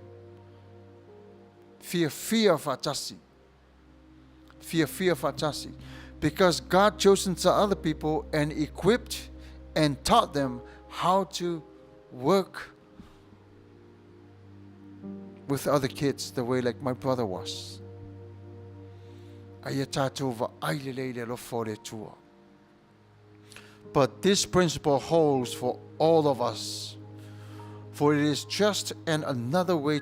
Fear fatasi. Fear fatasi. Because God chosen some other people and equipped and taught them how to work with other kids the way like my brother was. But this principle holds for all of us, for it is just another way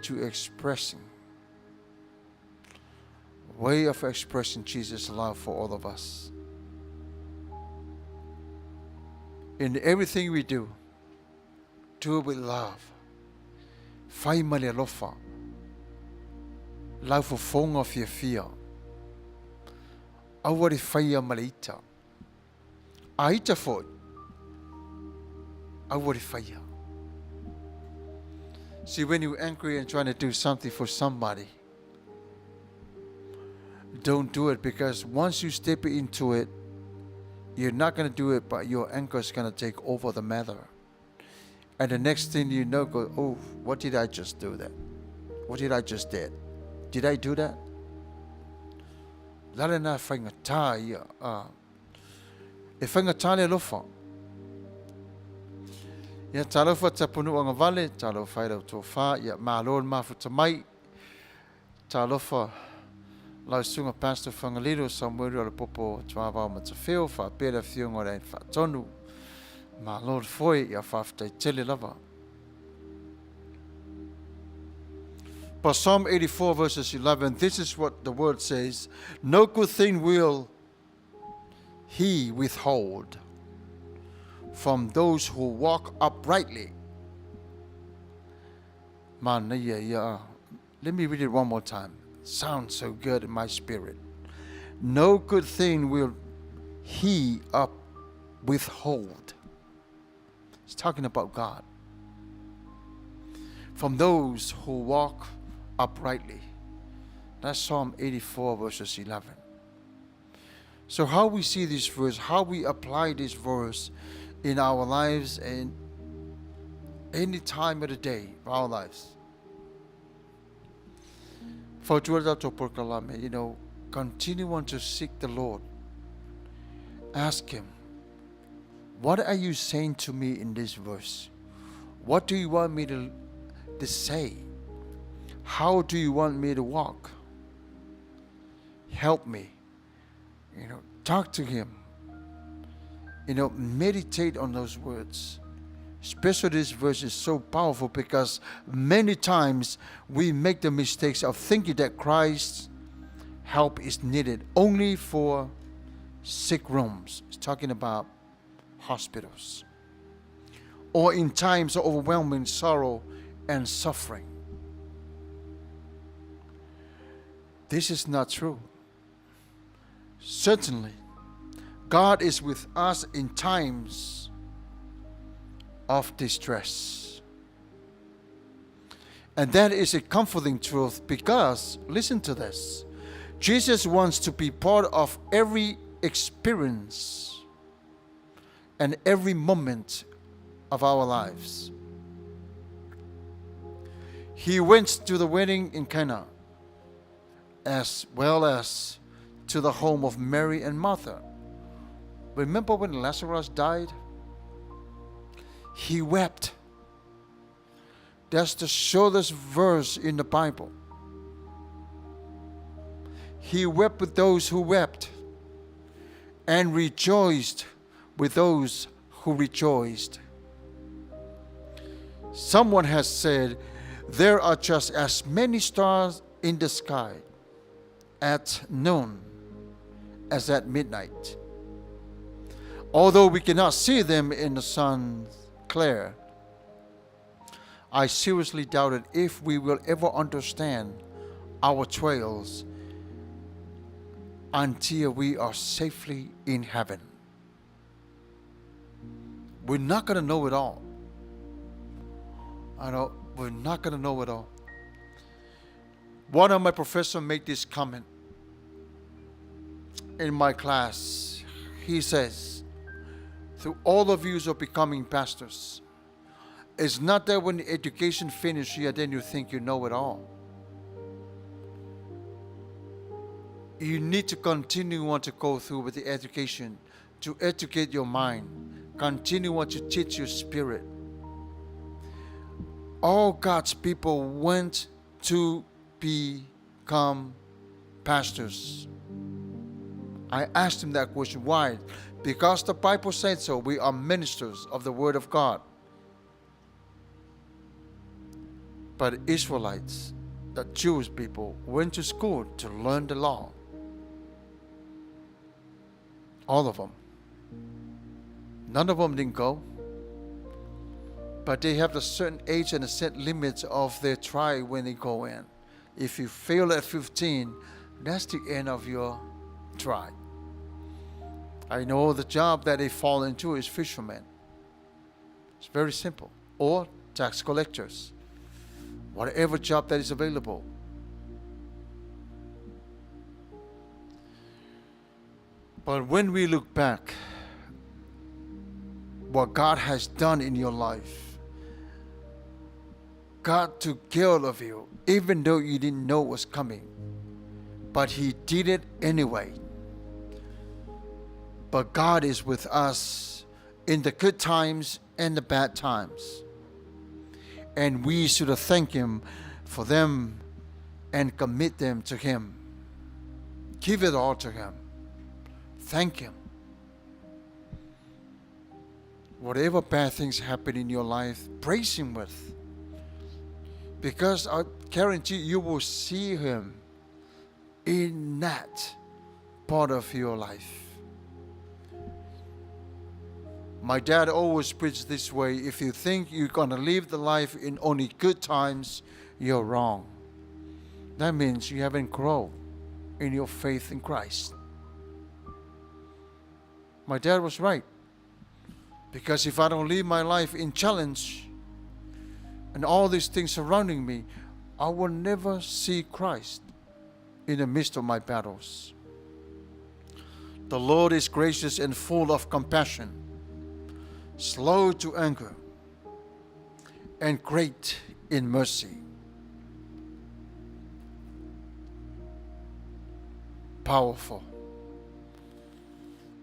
of expressing Jesus' love for all of us. In everything we do it with love. Fai male alofa. Lau fofonga fia. Awari fai maleita. Aita foi. Awari fai. See, when you're angry and trying to do something for somebody, don't do it, because once you step into it, you're not going to do it, but your anger is going to take over the matter. And the next thing you know, go, oh, what did I just do that? What did I just did? Did I do that? Lala na whainga tā ia. E whainga tāle lofa. Ia tā lofa ta punu anga vale, tā lofa whairau tō whā, ia mā lōn mafuta mai, tā lofa lau sunga pastor whangaliro Samuel ala popo tuawao matawheo, wha pēra whiunga rein wha tonu, mā lōn foi ia whawhtai tele lava. But Psalm 84 verses 11, this is what the word says: no good thing will he withhold from those who walk uprightly. Let me read it one more time. Sounds so good in my spirit. No good thing will he withhold. It's talking about God. From those who walk uprightly. That's Psalm 84 verses 11. So how we see this verse, how we apply this verse in our lives and any time of the day of our lives. For continue on to seek the Lord. Ask Him, what are you saying to me in this verse? What do you want me to say? How do you want me to walk? Help me. Talk to Him. Meditate on those words. Especially this verse is so powerful because many times we make the mistakes of thinking that Christ's help is needed only for sick rooms. It's talking about hospitals. Or in times of overwhelming sorrow and suffering. This is not true. Certainly, God is with us in times of distress. And that is a comforting truth because, listen to this, Jesus wants to be part of every experience and every moment of our lives. He went to the wedding in Cana as well as to the home of Mary and Martha. Remember when Lazarus died? He wept. That's the shortest verse in the Bible. He wept with those who wept and rejoiced with those who rejoiced. Someone has said there are just as many stars in the sky at noon as at midnight. Although we cannot see them in the sun's glare, I seriously doubted if we will ever understand our trails until we are safely in heaven. We're not going to know it all. I know, we're not going to know it all. One of my professors made this comment in my class. He says, through all of you are becoming pastors, it's not that when the education finishes here, then you think you know it all. You need to continue on to go through with the education, to educate your mind, continue on to teach your spirit. All God's people went to become pastors. I asked him that question. Why? Because the Bible said so. We are ministers of the Word of God. But Israelites, the Jewish people, went to school to learn the law. All of them. None of them didn't go. But they have a certain age and a set limits of their trial when they go in. If you fail at 15, that's the end of your trial. I know the job that they fall into is fishermen. It's very simple. Or tax collectors. Whatever job that is available. But when we look back, what God has done in your life, God took care of you, even though you didn't know it was coming. But He did it anyway. But God is with us in the good times and the bad times. And we should thank Him for them and commit them to Him. Give it all to Him. Thank Him. Whatever bad things happen in your life, praise Him with. Because I guarantee you will see Him in that part of your life. My dad always preached this way: if you think you're going to live the life in only good times, you're wrong. That means you haven't grown in your faith in Christ. My dad was right. Because if I don't live my life in challenge and all these things surrounding me, I will never see Christ in the midst of my battles. The Lord is gracious and full of compassion, slow to anger, and great in mercy. Powerful.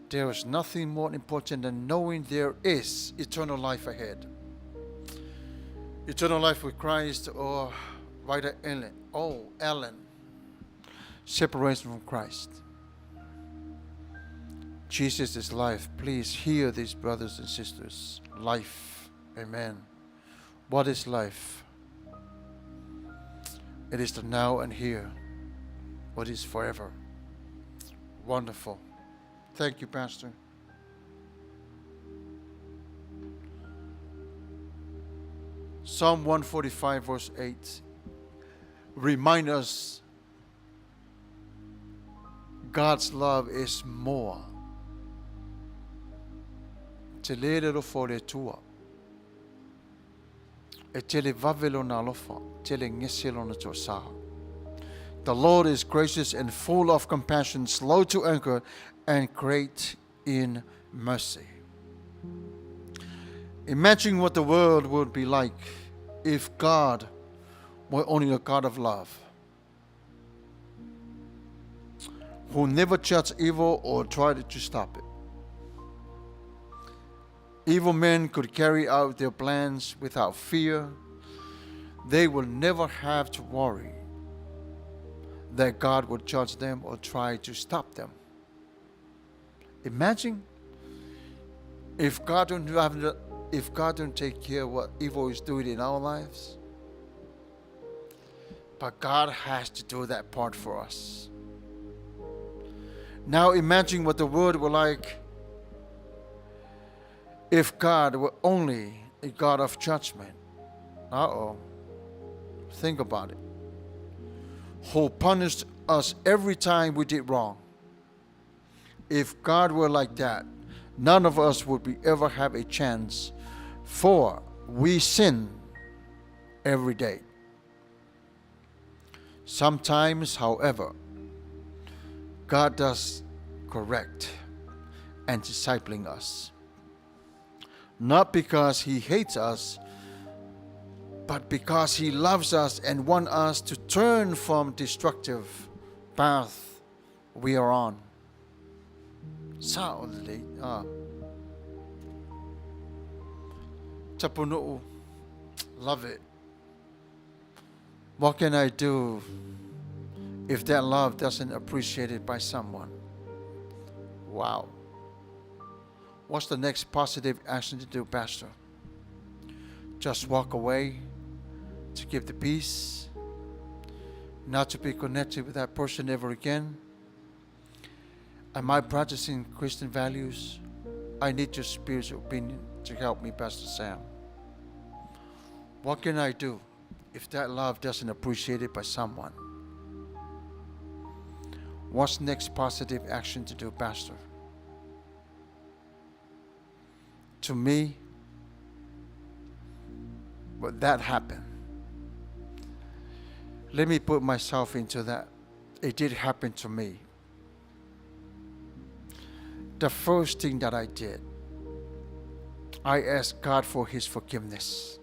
There is nothing more important than knowing there is eternal life ahead. Eternal life with Christ, or writer Ellen, separation from Christ. Jesus is life. Please hear these brothers and sisters. Life. Amen. What is life? It is the now and here. What is forever? Wonderful. Thank you, Pastor. Psalm 145 verse 8 remind us God's love is more. Telero fore tua. E tele vavelo na lofa, tele ngeselo na tosa. The Lord is gracious and full of compassion, slow to anger, and great in mercy. Imagine what the world would be like if God were only a God of love, who never judged evil or tried to stop it. Evil men could carry out their plans without fear. They will never have to worry that God would judge them or try to stop them. Imagine if God don't take care of what evil is doing in our lives. But God has to do that part for us. Now imagine what the world were like if God were only a God of judgment. Think about it. Who punished us every time we did wrong. If God were like that, none of us would ever have a chance, for we sin every day. Sometimes, however, God does correct and discipling us. Not because He hates us, but because He loves us and wants us to turn from destructive path we are on. Tapunu'u, love it. What can I do if that love doesn't appreciate it by someone? Wow. What's the next positive action to do, Pastor? Just walk away, to give the peace, not to be connected with that person ever again? Am I practicing Christian values? I need your spiritual opinion to help me, Pastor Sam. What can I do if that love doesn't appreciate it by someone? What's next positive action to do, Pastor? To me, but that happened. Let me put myself into that. It did happen to me. The first thing that I did, I asked God for His forgiveness.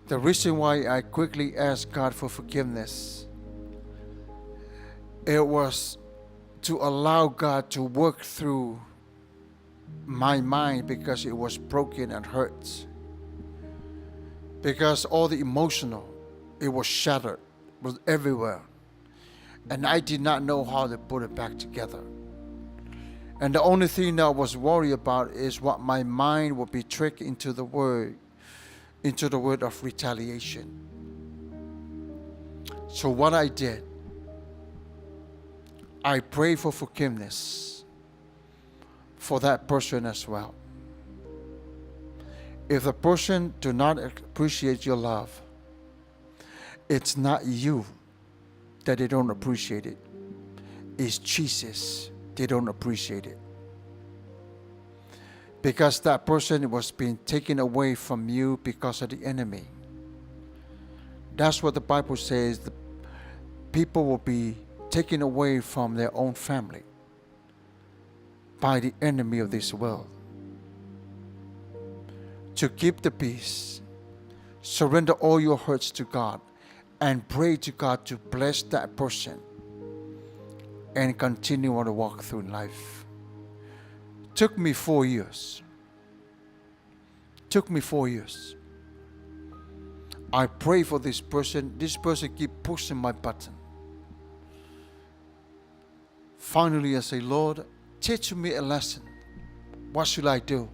The reason why I quickly asked God for forgiveness, it was to allow God to work through my mind, because it was broken and hurt. Because all the emotional, it was shattered, was everywhere. And I did not know how to put it back together. And the only thing that I was worried about is what my mind would be tricked into the word of retaliation. So what I did, I prayed for forgiveness for that person as well. If the person do not appreciate your love, it's not you that they don't appreciate it. It's Jesus they don't appreciate it. Because that person was being taken away from you because of the enemy. That's what the Bible says. The people will be taken away from their own family by the enemy of this world. To keep the peace, surrender all your hurts to God and pray to God to bless that person and continue on to walk through life. Took me 4 years. I pray for this person. This person keep pushing my button. Finally, I say, Lord, teach me a lesson. What should I do?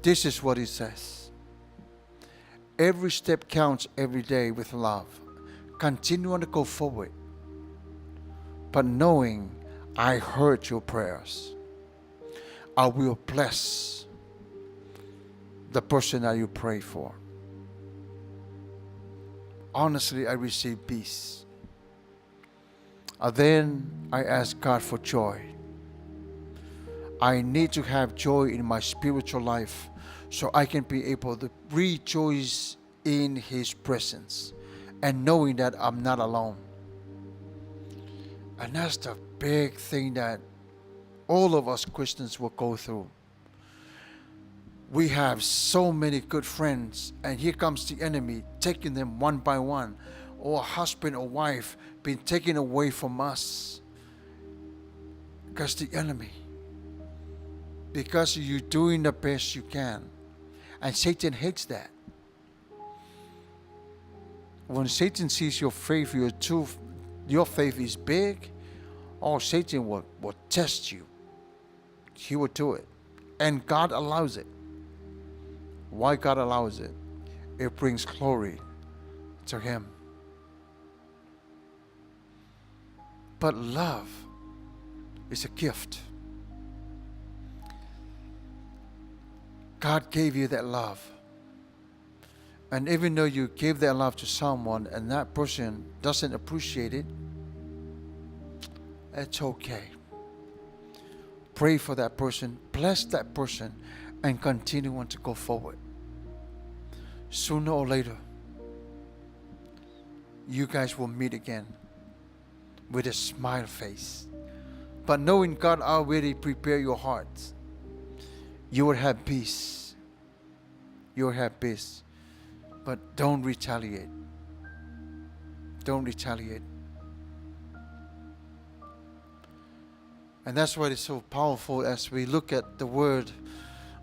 This is what it says. Every step counts every day with love. Continue on to go forward. But knowing I heard your prayers, I will bless the person that you pray for. Honestly, I received peace. And then I asked God for joy. I need to have joy in my spiritual life so I can be able to rejoice in His presence and knowing that I'm not alone. And that's the big thing that all of us Christians will go through. We have so many good friends, and here comes the enemy taking them one by one, or a husband or wife being taken away from us. Because the enemy, because you're doing the best you can. And Satan hates that. When Satan sees your faith, your faith is big, Satan will test you. He will do it. And God allows it. Why God allows it? It brings glory to Him. But love is a gift. God gave you that love. And even though you gave that love to someone and that person doesn't appreciate it, it's okay. Pray for that person, bless that person, and continue on to go forward. Sooner or later, you guys will meet again with a smile face. But knowing God already prepared your hearts, you will have peace. You will have peace. But don't retaliate. Don't retaliate. And that's why it's so powerful as we look at the word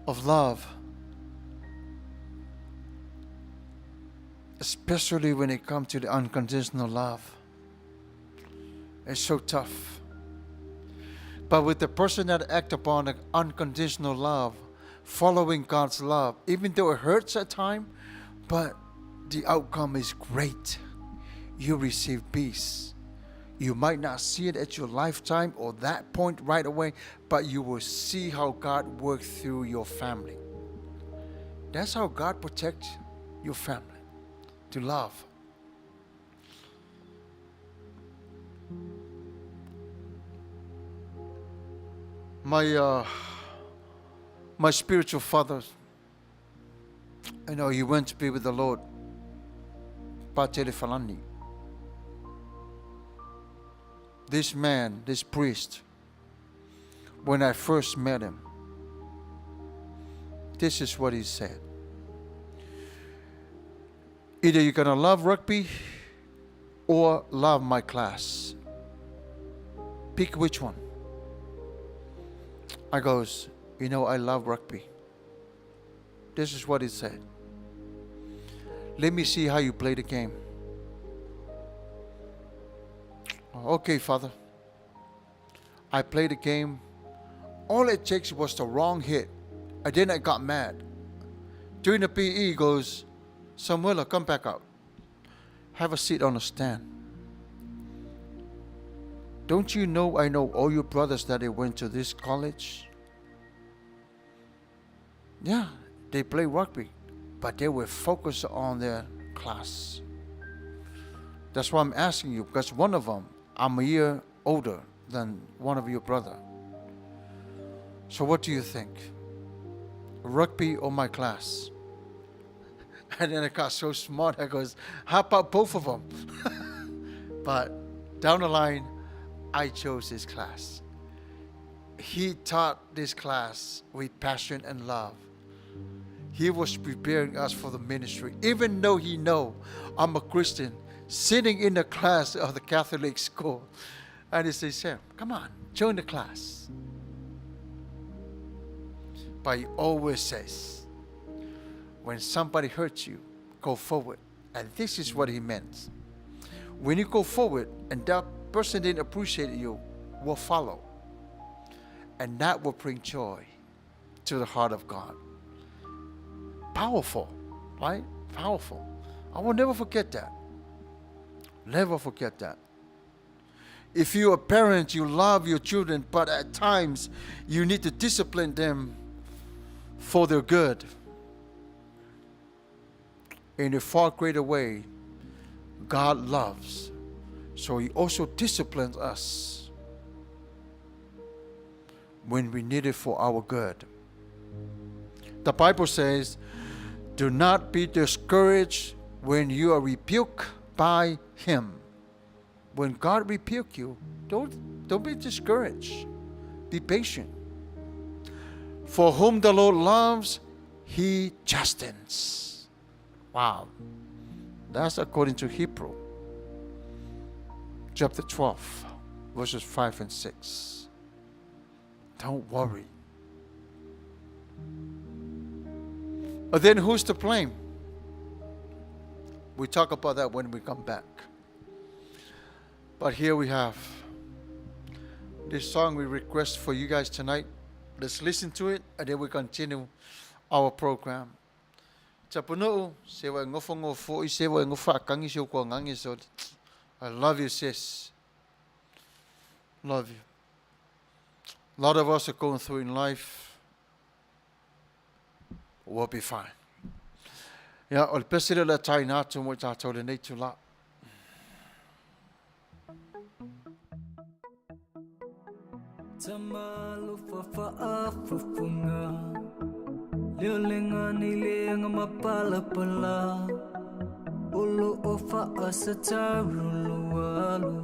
of love. Especially when it comes to the unconditional love. It's so tough. But with the person that acts upon the unconditional love, following God's love, even though it hurts at times, but the outcome is great. You receive peace. You might not see it at your lifetime or that point right away, but you will see how God worked through your family. That's how God protects your family, to love. My spiritual father, I know he went to be with the Lord, Patele Falani. This man, this priest, when I first met him, this is what he said. Either you're going to love rugby or love my class. Pick which one. I goes, I love rugby. This is what he said. Let me see how you play the game. Okay, Father. I played the game. All it takes was the wrong hit. And then I got mad. During the PE, he goes, Samuela, come back out. Have a seat on the stand. Don't you know I know all your brothers that they went to this college? Yeah, they play rugby, but they were focused on their class. That's why I'm asking you, because one of them, I'm a year older than one of your brother. So what do you think? Rugby or my class? And then I got so smart, I goes, how about both of them? But down the line, I chose his class. He taught this class with passion and love. He was preparing us for the ministry. Even though he know I'm a Christian, sitting in the class of the Catholic school. And he says, Sam, come on, join the class. But he always says, when somebody hurts you, go forward. And this is what he meant. When you go forward and that person didn't appreciate you, will follow. And that will bring joy to the heart of God. Powerful, right? Powerful. I will never forget that. Never forget that. If you're a parent, you love your children, but at times you need to discipline them for their good. In a far greater way, God loves. So He also disciplines us when we need it for our good. The Bible says, do not be discouraged when you are rebuked by Him. When God rebukes you, don't be discouraged. Be patient. For whom the Lord loves, He chastens. Wow. That's according to Hebrew. Chapter 12, verses 5 and 6. Don't worry. But then who's to blame? We talk about that when we come back. But here we have this song we request for you guys tonight. Let's listen to it and then we continue our program. I love you, sis. Love you. A lot of us are going through in life. We'll be fine. Yeah, ol pesile la tai na tu mo ta tole nei tu la. Tamalo fa afufunga. Liolenga ni lenga mapala pala. Olo ofa asataru alu.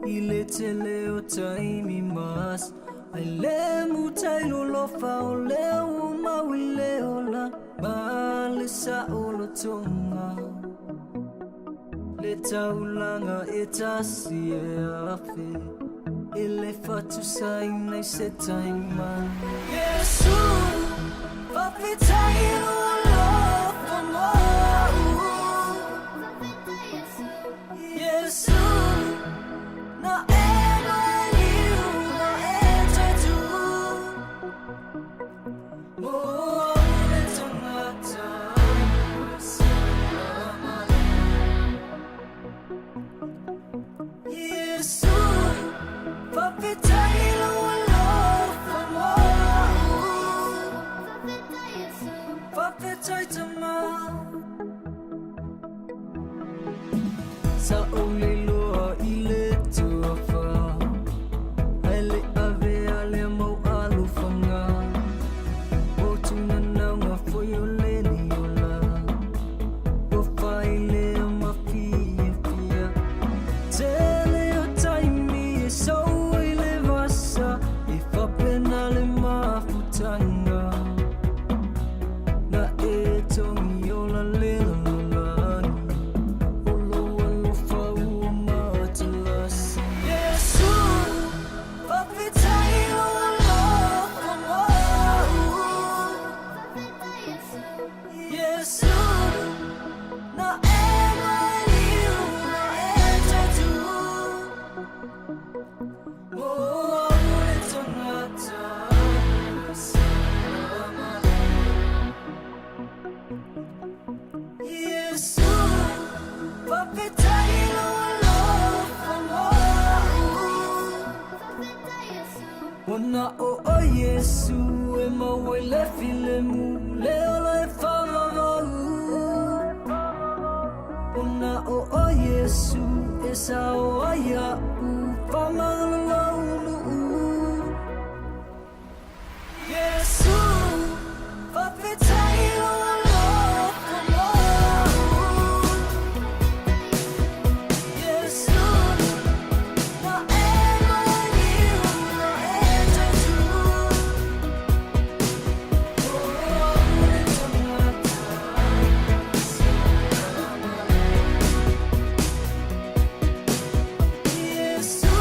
Ile tele o taimi mas. Aile mutailo lofa ole uma wile ola. Malisa olo tonga. Leta ulanga etasi afe. Ile fatu saina setaima. Yesu, papitailo lofa mo. Yesu, na yeah. Ona o Yesu e mawe le filemu le ola e whamavau. Ona o Yesu e sa o aia u whamangalaunu u. Yesu, whawhetai o loko mau. Yesu, na e maiu, na e tatu. Oh, e tamata. Yesu,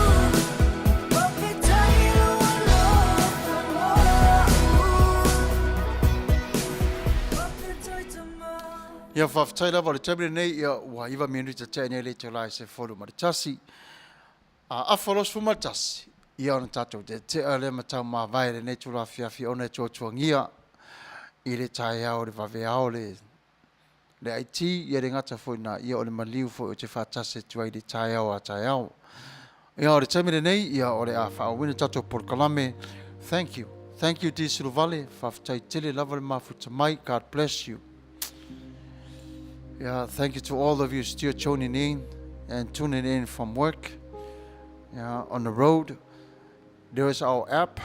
whawhetai o loko mau. Whawhetai tamata. Ia whawhtai lawa le tamire nei ia ua iwa minu te tēne le te lai se wholu maritasi. A whalos fu maritasi. Ia ona tātou te te ale matau mā vaere nei tula whiawhi ona e tōtua ngia. I le tae au le wawe au le aiti. Ia le ngata fwoi na ia o le maliu fwoi o te whātase tuai le tae au a tae au. Ia o le tamire nei ia o le a whaawina tātou porkalame. Thank you. Thank you, Di Silvale. Whawhtai tele lava le mafuta mai. God bless you. Yeah, thank you to all of you still tuning in and tuning in from work. Yeah, on the road. There is our app,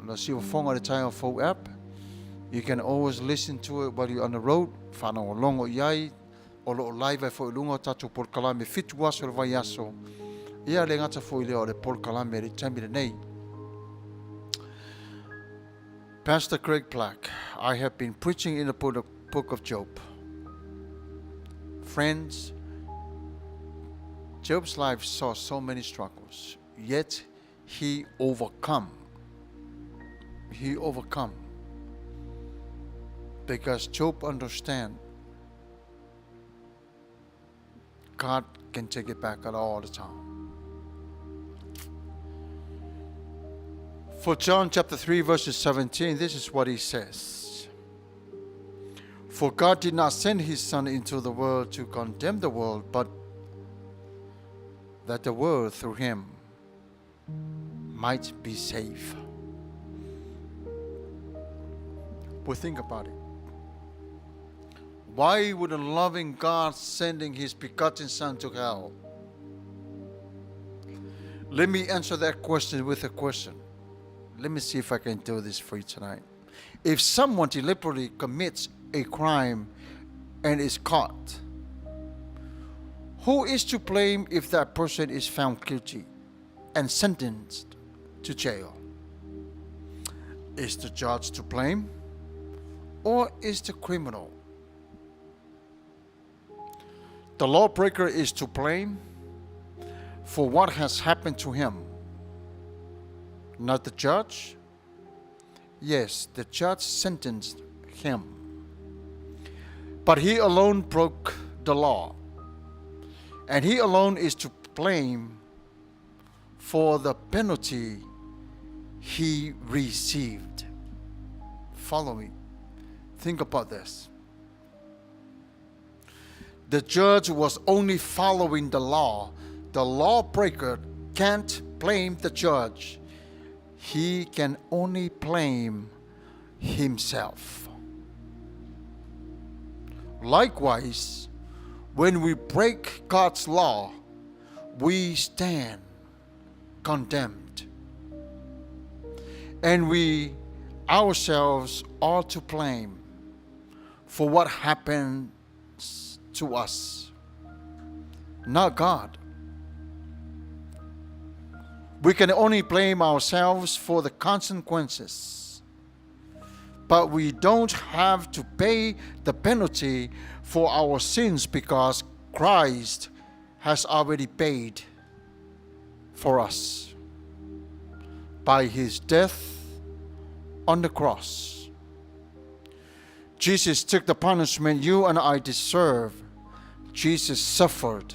the Silver Phone at the time of phone app. You can always listen to it while you're on the road. Whanau o longo iai, o loo live fo ilunga tatu por kalame fitu waso le vai aso. Ia le ngata fo ileo le por kalame le tamire nei. Pastor Craig Plack, I have been preaching in the book of Job. Friends, Job's life saw so many struggles, yet he overcome. He overcome. Because Job understand God can take it back at all the time. For John chapter 3 verses 17, this is what he says. For God did not send his Son into the world to condemn the world, but that the world through him might be saved. But think about it. Why would a loving God sending his begotten Son to hell? Let me answer that question with a question. Let me see if I can do this for you tonight. If someone deliberately commits a crime and is caught, who is to blame if that person is found guilty and sentenced to jail? Is the judge to blame, or is the criminal? The lawbreaker is to blame for what has happened to him, not the judge. Yes, the judge sentenced him, but he alone broke the law, and he alone is to blame for the penalty he received. Follow me. Think about this. The judge was only following the law. The lawbreaker can't blame the judge. He can only blame himself. Likewise, when we break God's law, we stand condemned. And we ourselves are to blame for what happens to us, not God. We can only blame ourselves for the consequences, but we don't have to pay the penalty for our sins because Christ has already paid for us by his death on the cross. Jesus took the punishment you and I deserve. Jesus suffered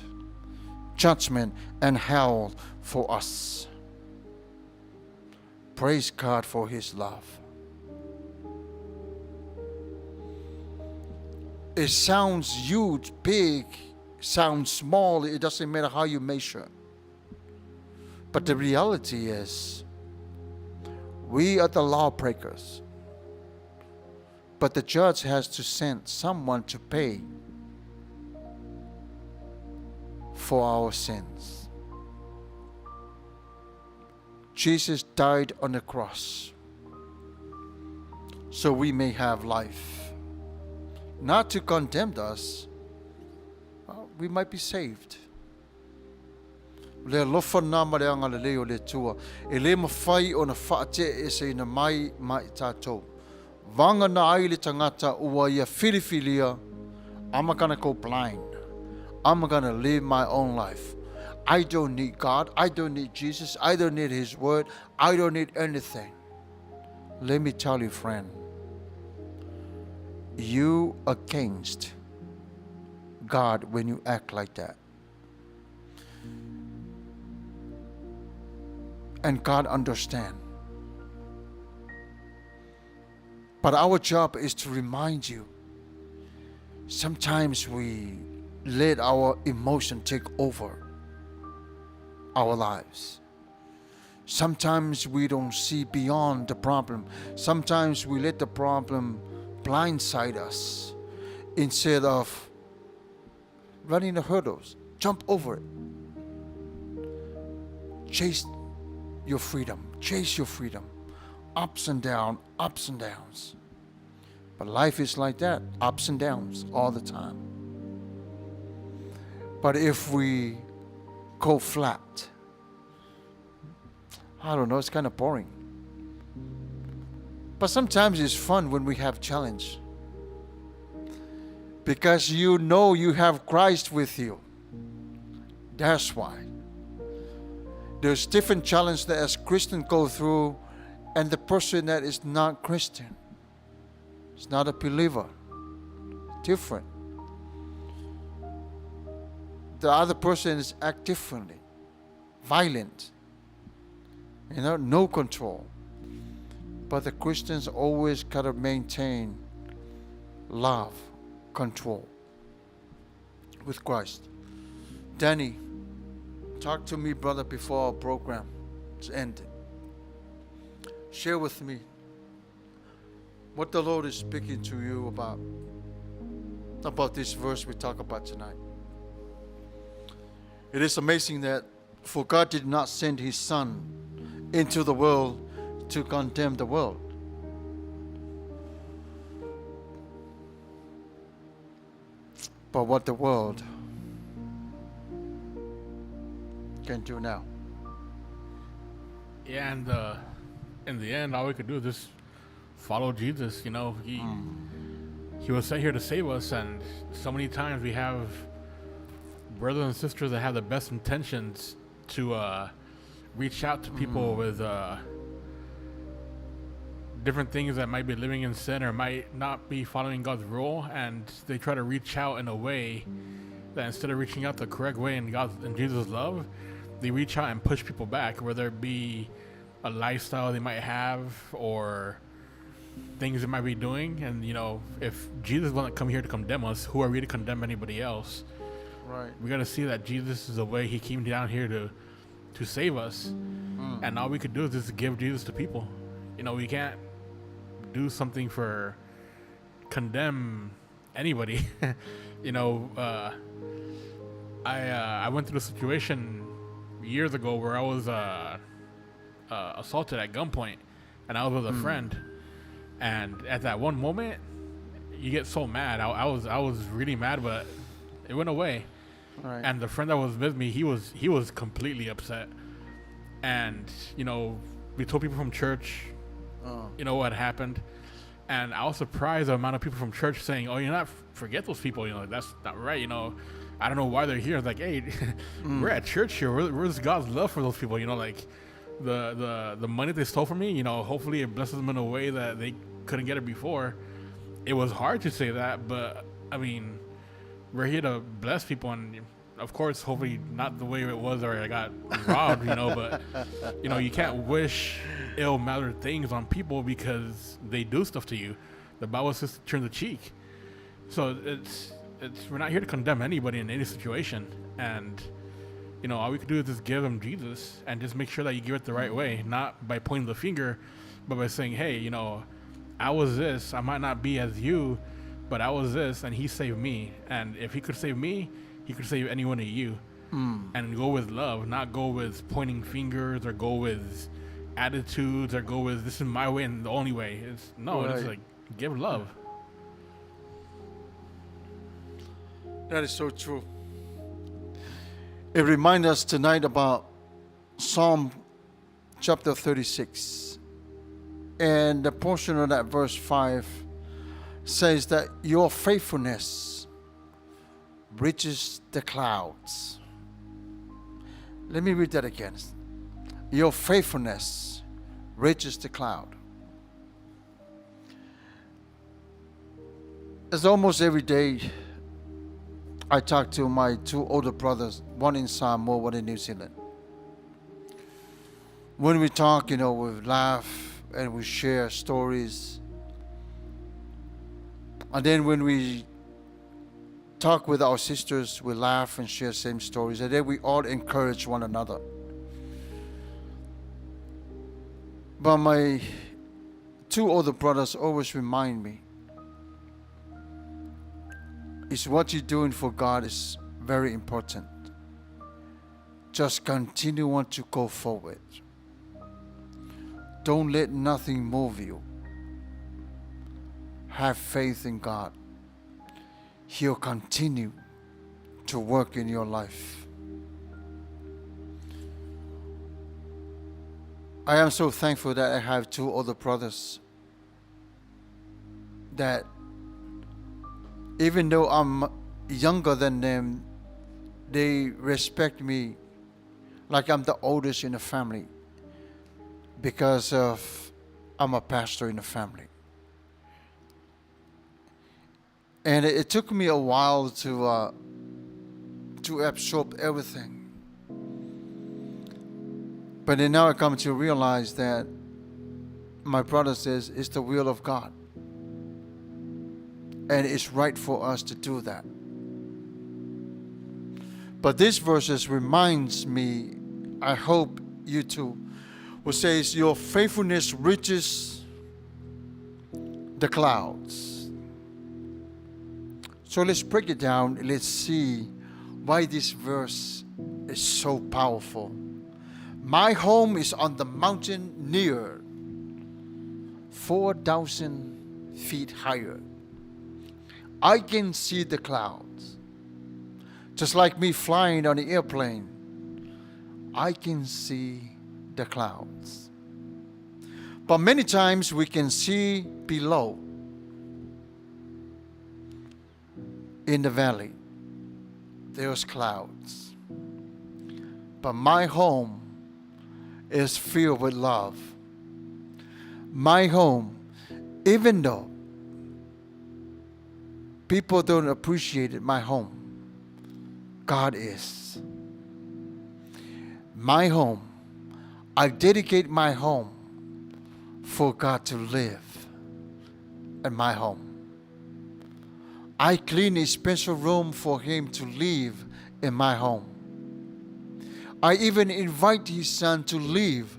judgment and hell for us. Praise God for his love. It sounds huge, big, sounds small. It doesn't matter how you measure. But the reality is, We are the lawbreakers. But the judge has to send someone to pay for our sins. Jesus died on the cross so we may have life. Not to condemn us, we might be saved. Le lofa na mareanga le leo le tua. E le mawhai o na whaate e se ina mai tātou. Vanga na ai le tangata ua ia whiriwhiria. I'm gonna go blind. I'm gonna live my own life. I don't need God. I don't need Jesus. I don't need His Word. I don't need anything. Let me tell you, friend. You against God when you act like that. And God understand. But our job is to remind you. Sometimes we let our emotion take over our lives. Sometimes we don't see beyond the problem. Sometimes we let the problem blindside us instead of running the hurdles. Jump over it. Chase your freedom. Chase your freedom. Ups and downs. But life is like that, ups and downs all the time. But if we go flat, I don't know, it's kind of boring. But sometimes it's fun when we have challenge. Because you know you have Christ with you. That's why. There's different challenges that as Christians go through, and the person that is not Christian, is not a believer, different. The other person is act differently, violent, no control. But the Christians always gotta maintain love, control with Christ. Danny, talk to me, brother, before our program is ended. Share with me what the Lord is speaking to you about this verse we talk about tonight. It is amazing that for God did not send His Son into the world to condemn the world. But what the world can do now. Yeah, and in the end, all we could do is just follow Jesus. He was sent here to save us, and so many times we have brothers and sisters that have the best intentions to reach out to people with different things that might be living in sin or might not be following God's rule, and they try to reach out in a way that instead of reaching out the correct way in God's and Jesus' love, they reach out and push people back, whether it be a lifestyle they might have or things they might be doing. And if Jesus wasn't come here to condemn us, who are we to condemn anybody else? Right. We got to see that Jesus is the way. He came down here to save us, and all we could do is just give Jesus to people. We can't do something for condemn anybody. I went through a situation years ago where I was assaulted at gunpoint, and I was with a friend, and at that one moment you get so mad. I was really mad, but it went away. Right. And the friend that was with me, he was completely upset, and we told people from church what happened, and I was surprised the amount of people from church saying, "Oh, you're not forget those people. That's not right. I don't know why they're here." It's like, hey, we're at church here. Where's God's love for those people? Like the money they stole from me. Hopefully it blesses them in a way that they couldn't get it before. It was hard to say that, but I mean, we're here to bless people, and of course, hopefully not the way it was or I got robbed, but you can't wish ill-mannered things on people because they do stuff to you. The Bible says to turn the cheek. So we're not here to condemn anybody in any situation, and all we can do is just give them Jesus and just make sure that you give it the right way, not by pointing the finger, but by saying, hey, you know, I was this. I might not be as you, but I was this, and he saved me. And if he could save me, he could save any one of you. And go with love, not go with pointing fingers or go with attitudes or go with this is my way and the only way. It's Right. like give love. That is so true. It reminds us tonight about Psalm chapter 36. And the portion of that verse 5 says that your faithfulness reaches the clouds. Let me read that again. Your faithfulness reaches the cloud. It's almost every day I talk to my two older brothers, one in Samoa, one in New Zealand. When we talk, we laugh and we share stories. And then when we talk with our sisters, we laugh and share same stories. And then we all encourage one another. But my two older brothers always remind me, is what you're doing for God is very important. Just continue on to go forward. Don't let nothing move you. Have faith in God. He'll continue to work in your life. I am so thankful that I have two older brothers that even though I'm younger than them, they respect me like I'm the oldest in the family because of I'm a pastor in the family. And it took me a while to absorb everything. But then now I come to realize that my brother says it's the will of God. And it's right for us to do that. But this verses reminds me, I hope you too, will says your faithfulness reaches the clouds. So let's break it down. Let's see why this verse is so powerful. My home is on the mountain near 4,000 feet higher. I can see the clouds. Just like me flying on the airplane, I can see the clouds. But many times we can see below in the valley, there's clouds. But my home is filled with love. My home, even though people don't appreciate it, my home, God is. My home, I dedicate my home for God to live in my home. I clean a special room for Him to live in my home. I even invite His Son to live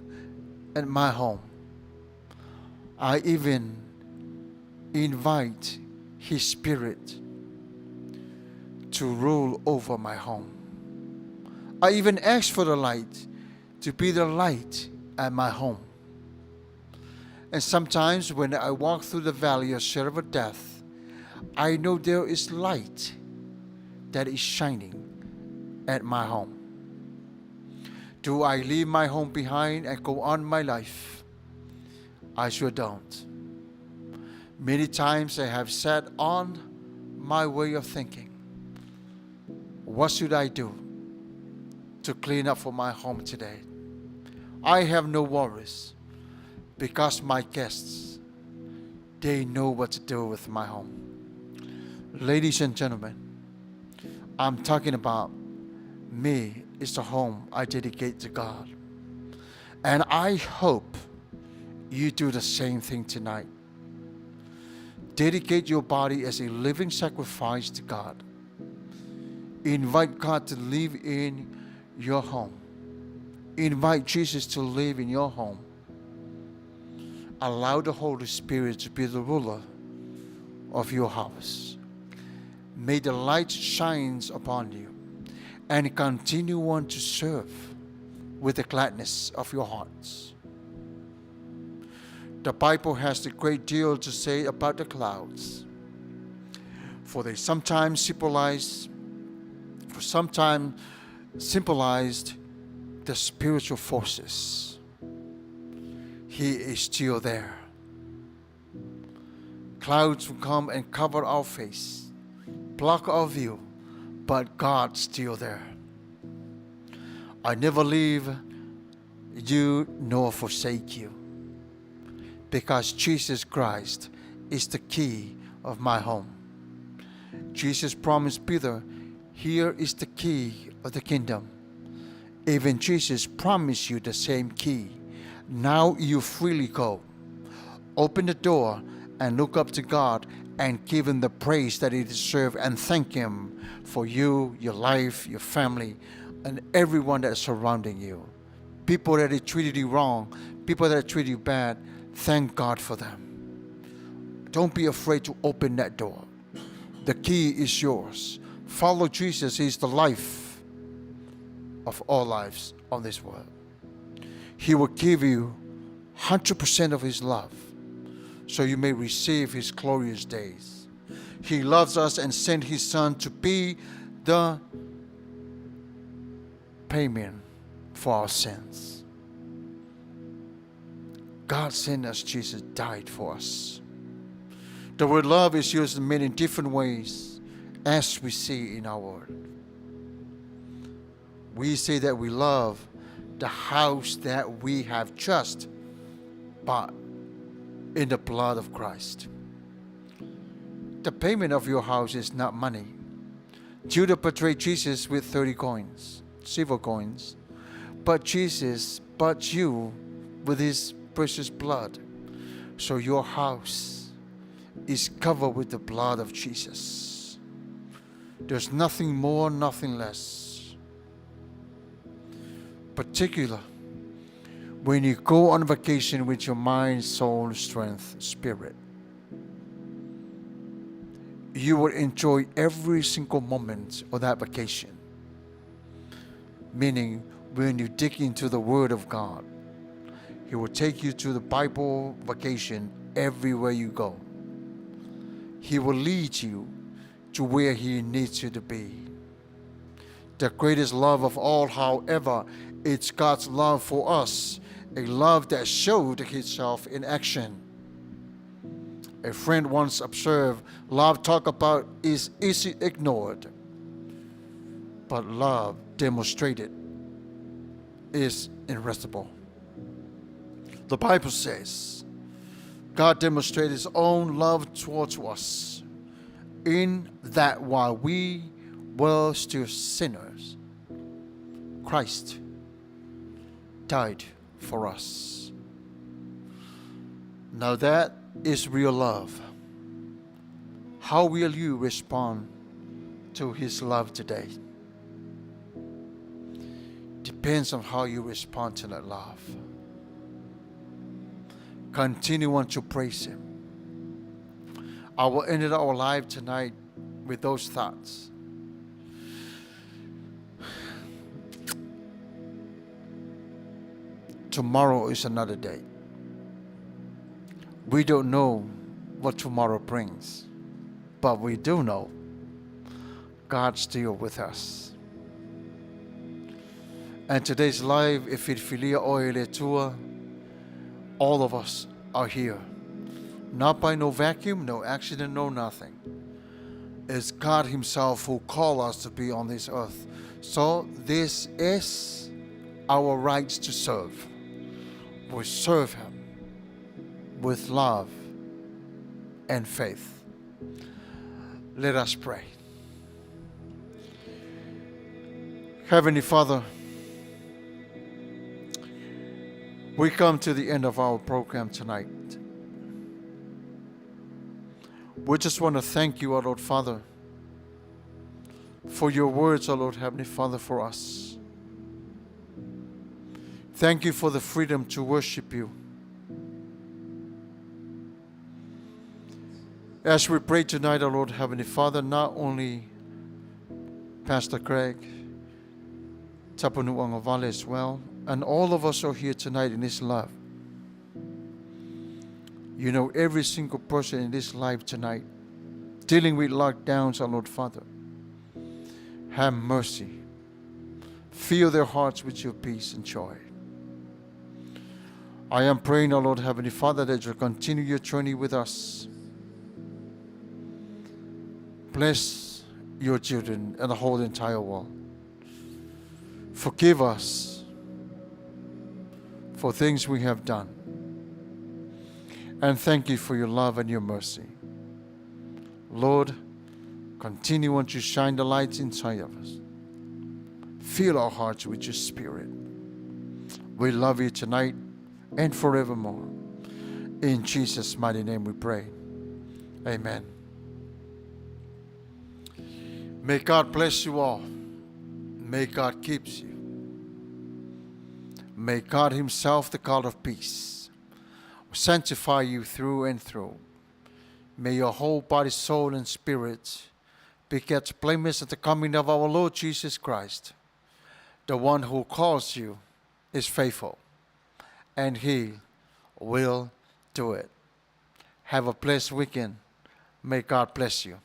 in my home. I even invite His Spirit to rule over my home. I even ask for the light to be the light at my home. And sometimes when I walk through the valley of shadow of death, I know there is light that is shining at my home. Do I leave my home behind and go on my life? I sure don't. Many times I have sat on my way of thinking. What should I do to clean up for my home today? I have no worries because my guests, they know what to do with my home. Ladies and gentlemen, I'm talking about me. It's the home I dedicate to God. And I hope you do the same thing tonight. Dedicate your body as a living sacrifice to God. Invite God to live in your home. Invite Jesus to live in your home. Allow the Holy Spirit to be the ruler of your house. May the light shine upon you and continue on to serve with the gladness of your hearts. The Bible has a great deal to say about the clouds, for they sometimes symbolized the spiritual forces. He is still there. Clouds will come and cover our face, block our view, but God's still there. I never leave you nor forsake you, because Jesus Christ is the key of my home. Jesus promised Peter, here is the key of the kingdom. Even Jesus promised you the same key. Now you freely go. Open the door and look up to God and give Him the praise that He deserves, and thank Him for you, your life, your family, and everyone that's surrounding you. People that have treated you wrong, people that have treated you bad, thank God for them. Don't be afraid to open that door. The key is yours. Follow Jesus. He's the life of all lives on this world. He will give you 100% of His love, so you may receive His glorious days. He loves us and sent His Son to be the payment for our sins. God sent us. Jesus died for us. The word love is used in many different ways, as we see in our word. We say that we love the house that we have just bought in the blood of Christ. The payment of your house is not money. Judah betrayed Jesus with 30 coins, silver coins, but Jesus bought you with His precious blood. So your house is covered with the blood of Jesus. There's nothing more, nothing less. Particular when you go on vacation with your mind, soul, strength, spirit, you will enjoy every single moment of that vacation. Meaning, when you dig into the Word of God, He will take you to the Bible vacation everywhere you go. He will lead you to where He needs you to be. The greatest love of all, however, it's God's love for us, a love that showed itself in action. A friend once observed, love talked about is easy ignored, but love demonstrated is irresistible. The Bible says, God demonstrated His own love towards us in that while we were still sinners, Christ died for us. Now that is real love. How will you respond to His love today? Depends on how you respond to that love. Continue on to praise Him. I will end our life tonight with those thoughts. Tomorrow is another day. We don't know what tomorrow brings, but we do know God's still with us. And today's live, if it filia oile tua, all of us are here. Not by no vacuum, no accident, no nothing. It's God Himself who called us to be on this earth. So this is our rights to serve. We serve Him with love and faith. Let us pray. Heavenly Father, we come to the end of our program tonight. We just want to thank you, our Lord Father, for your words, our Lord Heavenly Father, for us. Thank you for the freedom to worship you. As we pray tonight, our Lord Heavenly Father, not only Pastor Craig, Tapanuanga Vale as well, and all of us are here tonight in this love. You know every single person in this life tonight dealing with lockdowns, our Lord Father. Have mercy. Fill their hearts with your peace and joy. I am praying, our Lord Heavenly Father, that you'll continue your journey with us. Bless your children and the whole entire world. Forgive us for things we have done. And thank you for your love and your mercy. Lord, continue on to shine the lights inside of us. Fill our hearts with your spirit. We love you tonight and forevermore. In Jesus' mighty name we pray. Amen. May God bless you all. May God keep you. May God himself, the God of peace, sanctify you through and through. May your whole body, soul, and spirit be kept blameless at the coming of our Lord Jesus Christ. The one who calls you is faithful, and he will do it. Have a blessed weekend. May God bless you.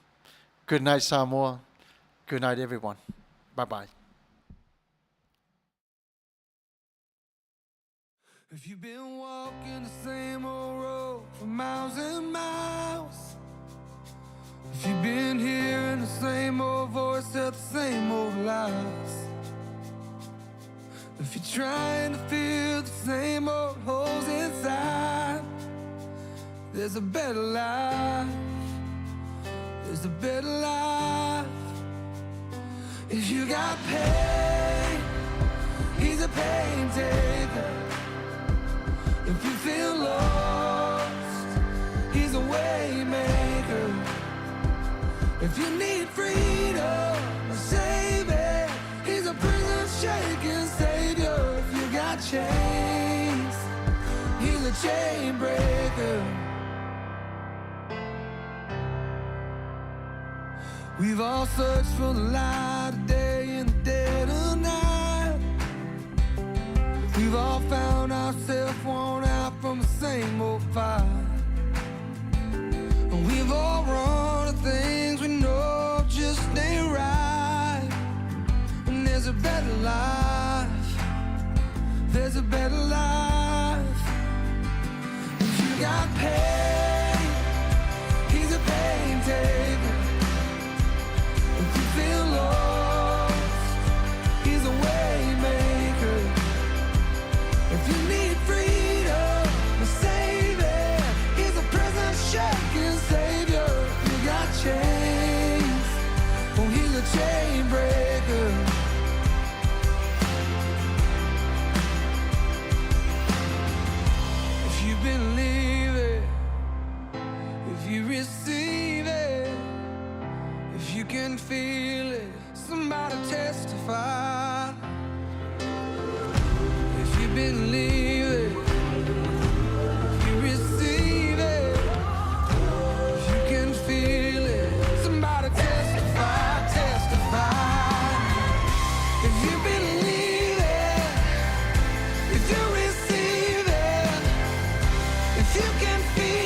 Good night, Samoa. Good night, everyone. Bye-bye. If you've been walking the same old road for miles and miles, if you've been hearing the same old voice, tell the same old lies, if you're trying to fill the same old holes inside, there's a better life. There's a better life. If you got pain, he's a pain taker. If you feel lost, he's a way maker. If you need freedom, a savior, he's a prison shaking savior. If you got chains, he's a chain breaker. We've all searched for the light of day in the dead of night. We've all found ourselves worn out from the same old fight. And we've all run to things we know just ain't right. And there's a better life. There's a better life. If you got pain, he's a pain taker. If you feel lost, he's a way maker. If you need freedom, a savior, he's a prison shaking savior. If you got chains, oh, he's a chain breaker. If you believe it, if you receive it, if you can feel it, somebody testify. If you believe it, if you receive it, if you can feel it, somebody testify, testify. If you believe it, if you receive it, if you can feel